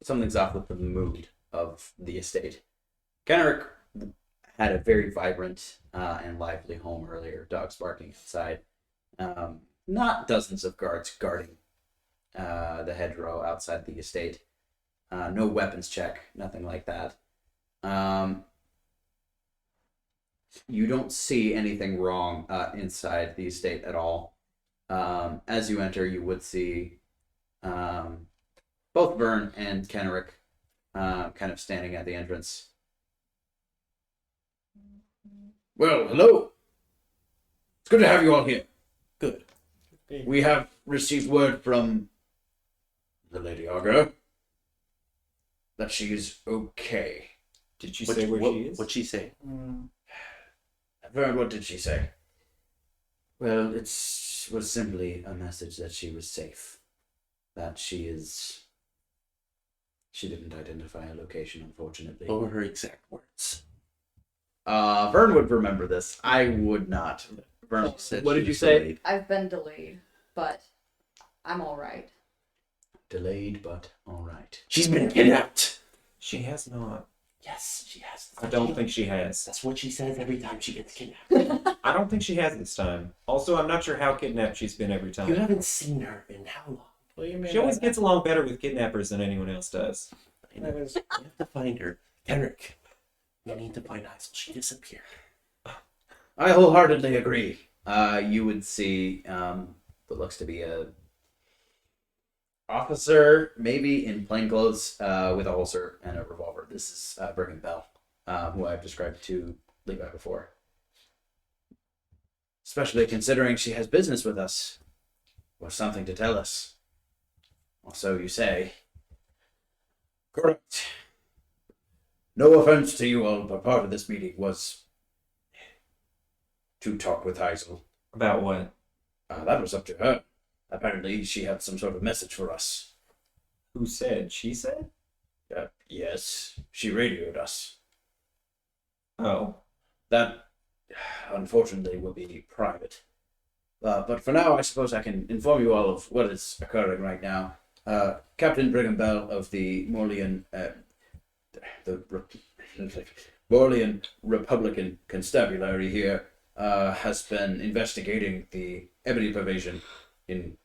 something's off with the mood of the estate. Kenrick had a very vibrant and lively home earlier, dogs barking outside. Not dozens of guards guarding the hedgerow outside the estate. No weapons check, nothing like that. You don't see anything wrong inside the estate at all. As you enter, you would see both Vern and Kenrick kind of standing at the entrance. Well, hello. It's good to have you all here. Good. We have received word from the Lady Arga that she is okay. Did you say where she is? What'd she say? Vern, what did she say? Well, it was simply a message that she was safe. That she is... She didn't identify a location, unfortunately. What were her exact words? Vern would remember this. I would not. Vern, She said what she did you was say? delayed. I've been delayed, but I'm all right. Delayed, but all right. She's been kidnapped. She has not. Yes, she has. I don't think she has. That's what she says every time she gets kidnapped. I don't think she has this time. Also, I'm not sure how kidnapped she's been every You time. haven't seen her in how long? Well, you mean She always gets along better with kidnappers than anyone else does. I know. We have to find her. Eric, we need to find Hazel. She disappeared. I wholeheartedly agree. You would see what looks to be a officer, maybe in plain clothes, with a holster and a revolver. This is Brigham Bell, who I've described to Levi before. Especially considering she has business with us, or something to tell us. Or so you say. Correct. No offense to you all, but part of this meeting was to talk with Hazel. About what? That was up to her. Apparently, she had some sort of message for us. Who said? She said? Yes, she radioed us. Oh. That, unfortunately, will be private. But for now, I suppose I can inform you all of what is occurring right now. Captain Brigham Bell of the Morlean, Morlean Republican Constabulary here has been investigating the ebony pervasion in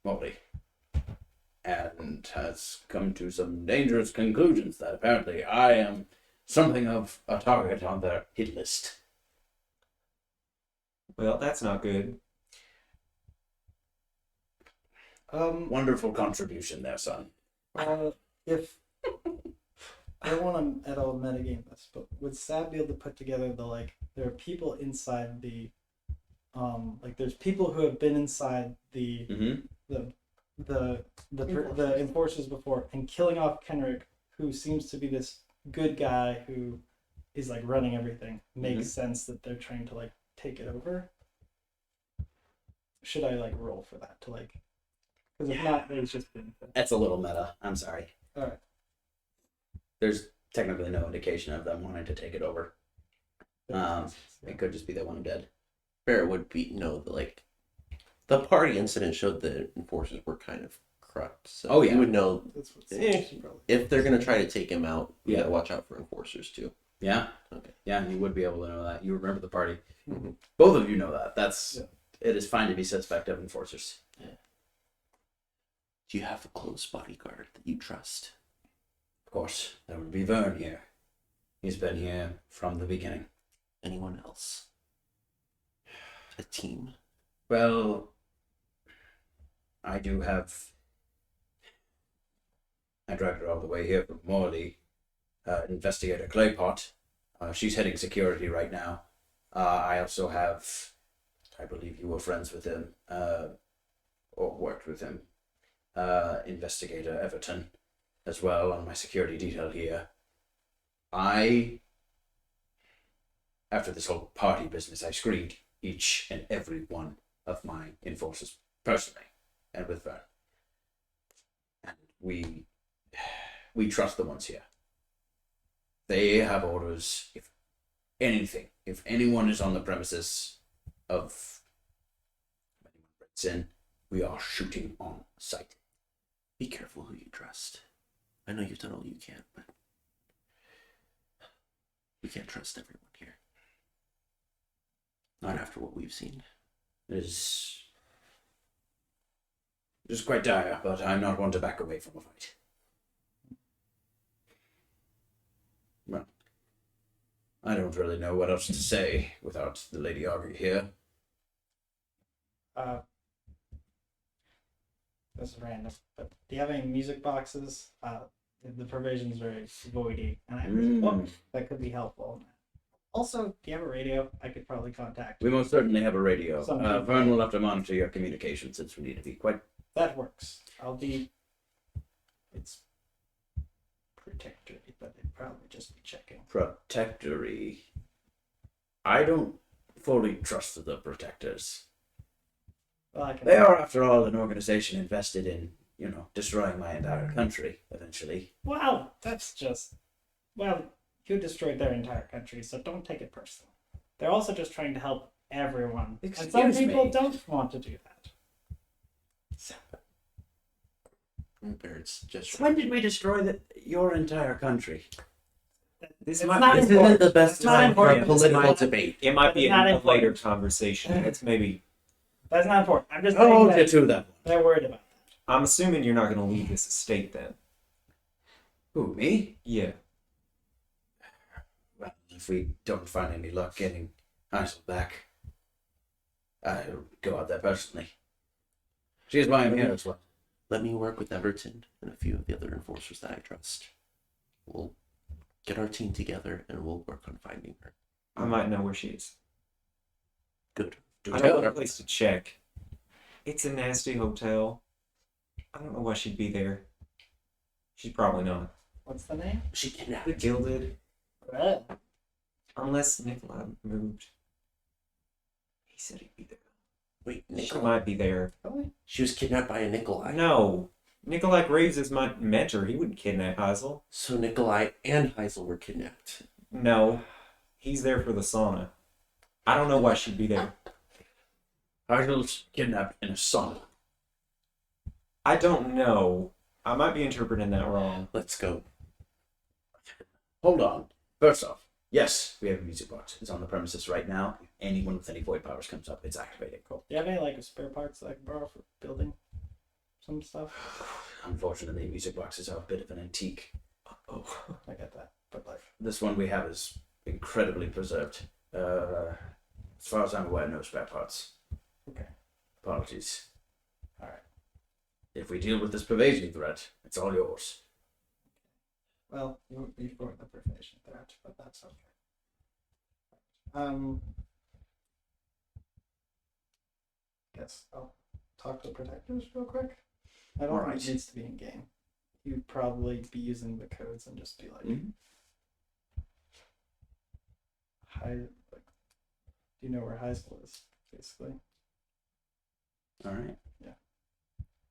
Morley and has come to some dangerous conclusions that apparently I am something of a target on their hit list. Well, that's not good. Wonderful contribution there, son. If I don't want to at all metagame this, but would Sab be able to put together there are people inside the there's people who have been inside the the enforcers before and killing off Kenrick, who seems to be this good guy who is running everything. Makes sense that they're trying to take it over. Should I roll for that to because if not, it's just been. That's a little meta. I'm sorry. All right. There's technically no indication of them wanting to take it over. It could just be they want him dead. Fair would be the party incident showed the enforcers were kind of corrupt. So Oh, yeah. you would know That's what's probably. if they're gonna try to take him out. You Yeah. gotta watch out for enforcers too. Yeah. Okay. Yeah, you would be able to know that. You remember the party. Mhm. Both of you know that. That's Yeah. It is fine to be suspect of enforcers. Do you have a close bodyguard that you trust? Of course, that would be Vern here. He's been here from the beginning. Anyone else? A team. Well, I do have. I dragged her all the way here from Morley. Investigator Claypot. She's heading security right now. I also have. I believe you were friends with him, or worked with him. Investigator Everton, as well, on my security detail here. After this whole party business, I screened each and every one of my enforcers personally, and with Vern. And we trust the ones here. They have orders. If anyone is on the premises of anyone breaks in, we are shooting on sight. Be careful who you trust. I know you've done all you can, but we can't trust everyone here. Not after what we've seen. It is quite dire, but I'm not one to back away from a fight. Well, I don't really know what else to say without the Lady Aubrey here. This is random, but do you have any music boxes? The provision's very voidy, and I have a book that could be helpful. Also, do you have a radio? I could probably contact. We most certainly have a radio. Some people- Vern will have to monitor your communication since we need to be quite. That works. I'll be. It's protectory, but it'd probably just be checking. Protectory. I don't fully trust the protectors. Well, I can. They are, after all, an organization invested in, destroying my entire country eventually. Well, that's just. Well, you destroyed their entire country, so don't take it personally. They're also just trying to help everyone, and some Excuse people me. don't want to do that. Barrett's just. When did we destroy your entire country? This It's might not this This isn't important. the best It's not time for a important. political debate. It might be It's not a later important. conversation. It's maybe. That's not important. I'm just I'll saying hold you that to that. they're worried about. I'm assuming you're not going to leave this estate then. Who, me? Yeah. Well, if we don't find any luck getting Hazel back, I'll go out there personally. She's why I'm here as well. Let me work with Everton and a few of the other enforcers that I trust. We'll get our team together and we'll work on finding her. I might know where she is. Good. Do I tell know a her. place to check. It's a nasty hotel. I don't know why she'd be there. She's probably not. What's the name? She kidnapped. The Gilded. Red. Unless Nikolai moved. He said he'd be there. Wait, She Nikolai. might be there. Really? She was kidnapped by a Nikolai. No. Nikolai Graves is my mentor. He wouldn't kidnap Hazel. So Nikolai and Heisel were kidnapped. No. He's there for the sauna. I don't know why she'd be there. Hazel's kidnapped in a sauna. I don't know. I might be interpreting that wrong. Let's go. Hold on. First off, yes, we have a music box. It's on the premises right now. If anyone with any void powers comes up, it's activated. Cool. Do you have any spare parts that I can borrow for building some stuff? Unfortunately, music boxes are a bit of an antique. Oh. I get that, but This one we have is incredibly preserved. As far as I'm aware, no spare parts. okay. Apologies. All right. If we deal with this pervasion threat, it's all yours. Well, you won't be for the provision threat, but that's okay. Guess I'll talk to the protectors real quick. I don't think Alright. it needs to be in game. You'd probably be using the codes and just be like, Mhm. do you know where Heisel is, basically? All right.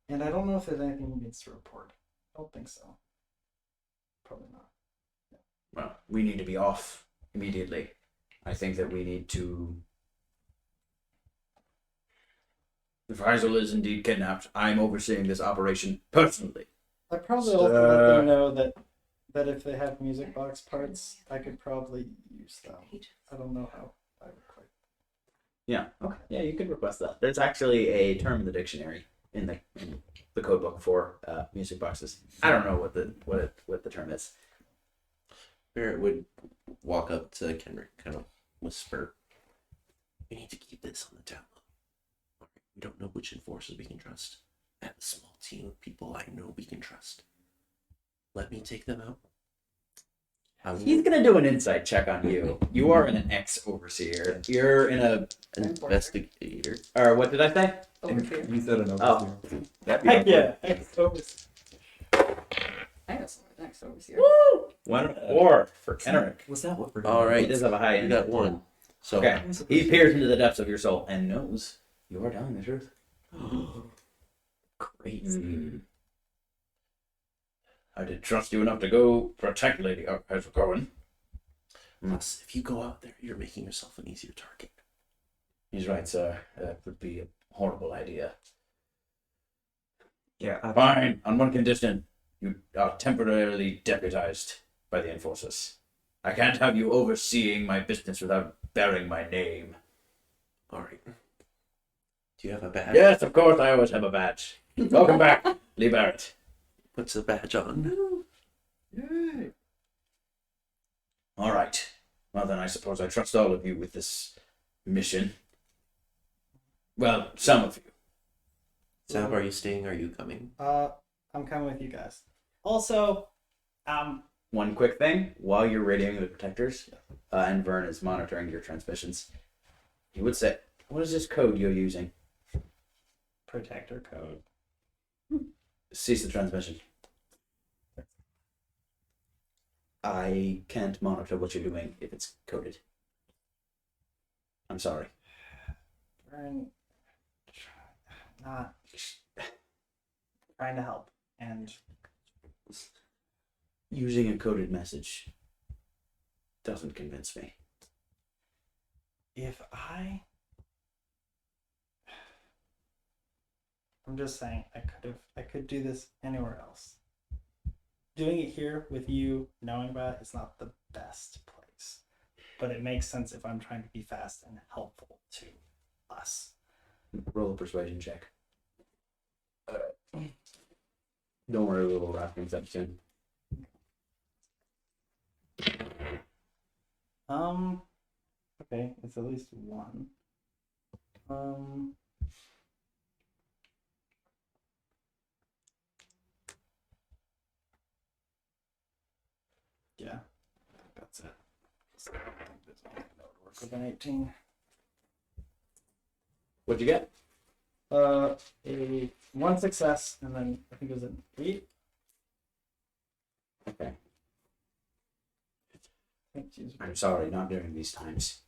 And I don't know if there's anything he needs to report. I don't think so. Probably not. Well, we need to be off immediately. I think that we need to If Heisel is indeed kidnapped, I'm overseeing this operation personally. I probably also let them know that if they have music box parts, I could probably use them. I don't know how I would quite. Yeah. Okay. Yeah, you could request that. There's actually a term in the dictionary in the code book for music boxes. I don't know what the term is. Barrett would walk up to Kendrick, kind of whisper, "We need to keep this on the down low. All right, we don't know which enforcers we can trust. I have a small team of people I know we can trust. Let me take them out. He's gonna do an insight check on you. You are an ex-overseer. You're in a investigator. or what did I say? Overseer. You said an Oh. overseer. That'd be Heck awkward. yeah! Ex-overseer. I know someone next overseer. Woo! 1 for Kenrick. Was that what we're All He right, does have a high you end. got one. So Okay. He peers into the depths of your soul and knows you are telling the truth. Crazy. I did trust you enough to go protect Lady Cohen. plus, if you go out there, you're making yourself an easier target. He's right, sir. That would be a horrible idea. Yeah, Fine. On one condition, you are temporarily deputized by the enforcers. I can't have you overseeing my business without bearing my name. All right. Do you have a badge? Yes, of course, I always have a badge. Welcome back, Lee Barrett. Puts a badge on. Yay. All right. Well, then I suppose I trust all of you with this mission. Well, some of you. Sam, are you staying? Are you coming? I'm coming with you guys. Also, One quick thing, while you're radioing the protectors, and Vern is monitoring your transmissions, he would say, what is this code you're using? protector code. Cease the transmission. I can't monitor what you're doing if it's coded. I'm sorry. Vern, not trying to help, and Using a coded message doesn't convince me. if I'm just saying, I could do this anywhere else. Doing it here with you, knowing about it, is not the best place. But it makes sense if I'm trying to be fast and helpful to us. Roll a persuasion check. Don't worry, we'll wrap things up soon. Okay, it's at least one. Yeah, I think that's it. So I don't think there's anything that would work with an 18. What'd you get? A 1 success, and then I think it was an 8. Okay. I think she's I'm sorry, not during these times.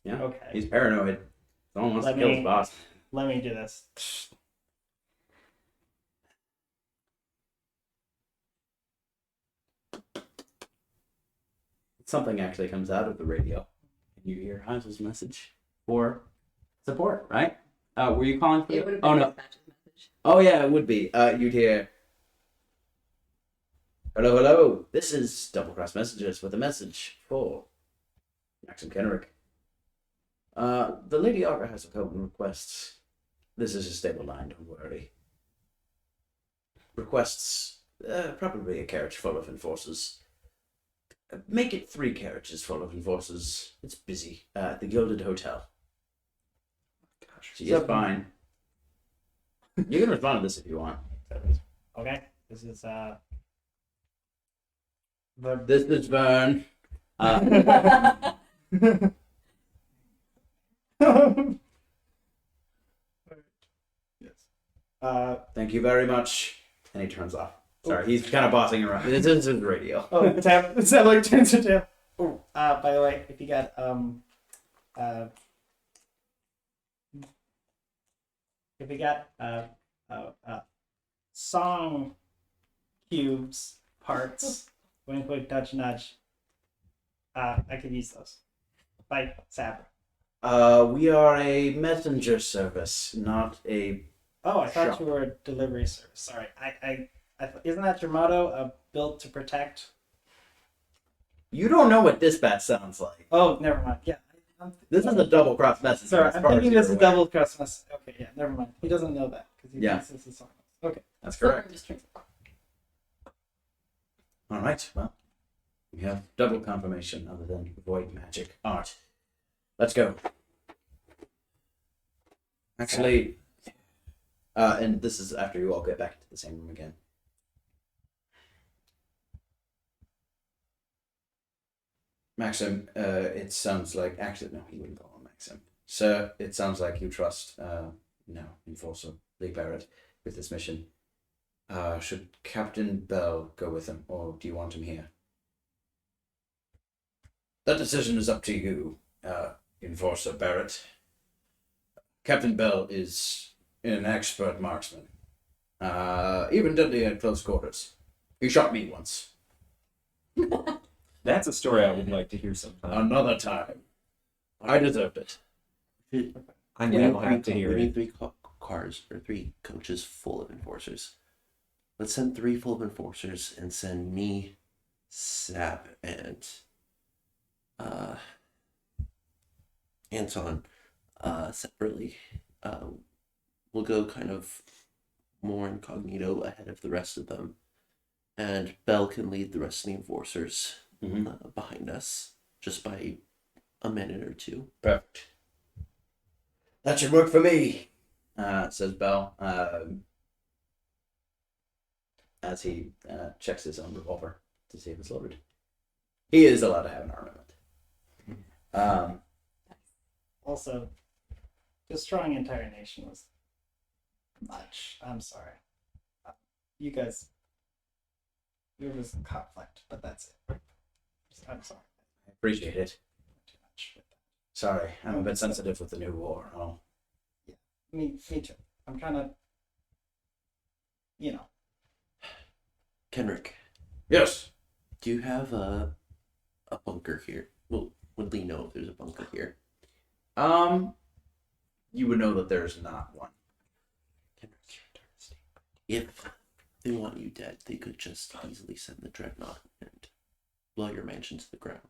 Yeah, okay. he's paranoid. Someone wants to kill his boss. Let me do this. Something actually comes out of the radio, and you hear Heisel's message for support, right? Were you calling for? It would have Oh been no! dispatch's message. Oh yeah, it would be. You'd hear, "Hello, hello. This is Double Cross Messages with a message for Maxim Kenrick. The Lady Arga has a code and requests. This is a stable line. Don't worry. Requests probably a carriage full of enforcers. Make it 3 carriages full of enforcers. It's busy at the Gilded Hotel. She is fine. You can respond to this if you want. Okay, this is This is Vern. yes. Thank you very much. And he turns off. Sorry, he's kind of bossing around. This is his radio. Oh, Tab like turns to Tab. Oh, by the way, if you got song cubes parts, wink wink nudge nudge, I could use those. by Sabra? We are a messenger service, not a. Oh, I thought Shop. you were a delivery service. Sorry. Isn't that your motto? Built to protect? You don't know what dispatch sounds like. Oh, never mind. Yeah. This is a double cross messenger. Sorry, as I'm far as thinking you're this is aware. double Christmas. Okay, yeah, never mind. He doesn't know that because he Yeah. thinks this is song. Okay. That's Silver correct. Industries. All right. Well, we have double confirmation other than void magic art. Let's go. Actually, and this is after you all get back into the same room again. Maxim, it sounds like actually no, he wouldn't call him Maxim. Sir, it sounds like you trust Enforcer Lee Barrett with this mission. Should Captain Bell go with him, or do you want him here? That decision is up to you, Enforcer Barrett. Captain Bell is an expert marksman. Even deadly at close quarters. He shot me once. That's a story I would like to hear sometime. Another time. I deserved it. I We now need have to hear we it. need 3 cars or 3 coaches full of enforcers. Let's send 3 full of enforcers and send me, Sab, and Anton separately. We'll go kind of more incognito ahead of the rest of them, and Bell can lead the rest of the enforcers behind us just by a minute or 2. Perfect. That should work for me, says Bell, as he checks his own revolver to see if it's loaded. He is allowed to have an armament. Also, destroying an entire nation was much. I'm sorry. You guys, there was conflict, but that's it. I'm sorry. I appreciate it. Too much with that. Sorry, I'm a bit sensitive with the new war. Oh. Me too. I'm kind of, Kenrick, Yes. do you have a bunker here? Well, would Lee know if there's a bunker here? You would know that there's not one. If they want you dead, they could just easily send the dreadnought and blow your mansion to the ground.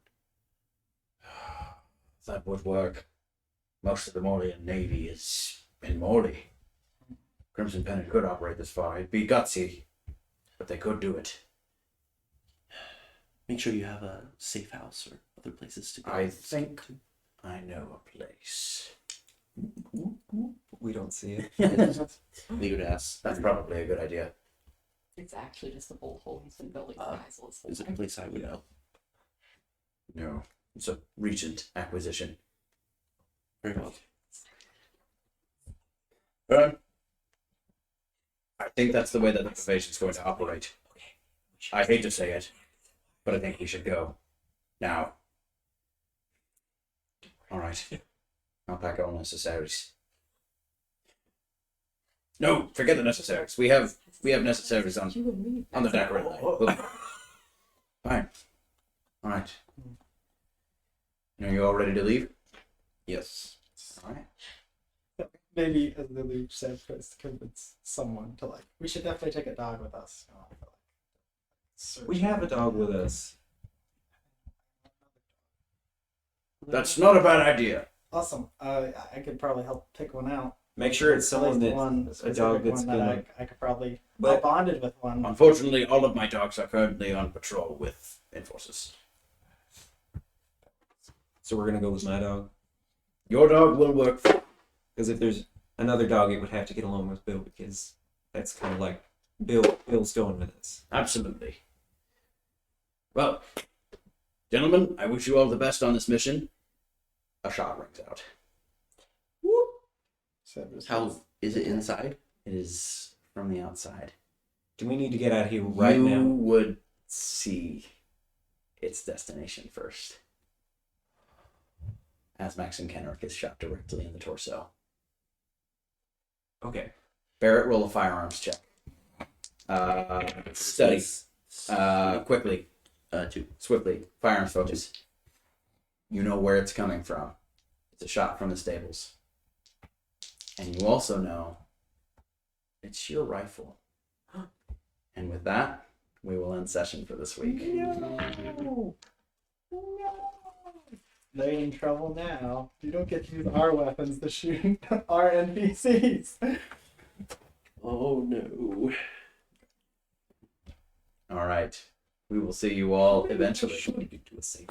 That would work. Most of the Morley Navy is in Morley. Crimson Pennant could operate this far. It'd be gutsy, but they could do it. Make sure you have a safe house or other places to go. I think I know a place. We don't see it. Leave it ask. That's probably a good idea. It's actually just a bolt hole he's been building for Heisel's whole Is it a life. place I would know? No, it's a Regent acquisition. Very well. I think that's the way that the invasion's going to operate. I hate to say it, but I think we should go. Now. Alright. I'll pack all necessaries. No, forget the necessaries. We have necessaries on You and me. the deck right now. Fine. Alright. Are you all ready to leave? Yes. Alright. maybe as Lily said, tries to convince someone to we should definitely take a dog with us. We have a dog with us. That's not a bad idea. Awesome. I could probably help pick one out. Make sure it's someone At least that one a specific dog that's one that been I could probably. But- I bonded with one. Unfortunately, all of my dogs are currently on patrol with enforcers. So we're gonna go with my dog. Your dog will work for Because if there's another dog, it would have to get along with Bill because that's kind of like Bill's going with us. Absolutely. Well, gentlemen, I wish you all the best on this mission. A shot rings out. How is it inside? It is from the outside. Do we need to get out of here right you now? would see its destination first. As Maxim Kenrick is shot directly in the torso. Okay. Barrett, roll a firearms check. Study. Quickly. 2. Swiftly. Firearms focus. You know where it's coming from. It's a shot from the stables. And you also know it's your rifle. And with that, we will end session for this week. No. They're in trouble now. You don't get to use our weapons to shoot our NPCs. Oh no. All right. We will see you all eventually. Should we get to a safe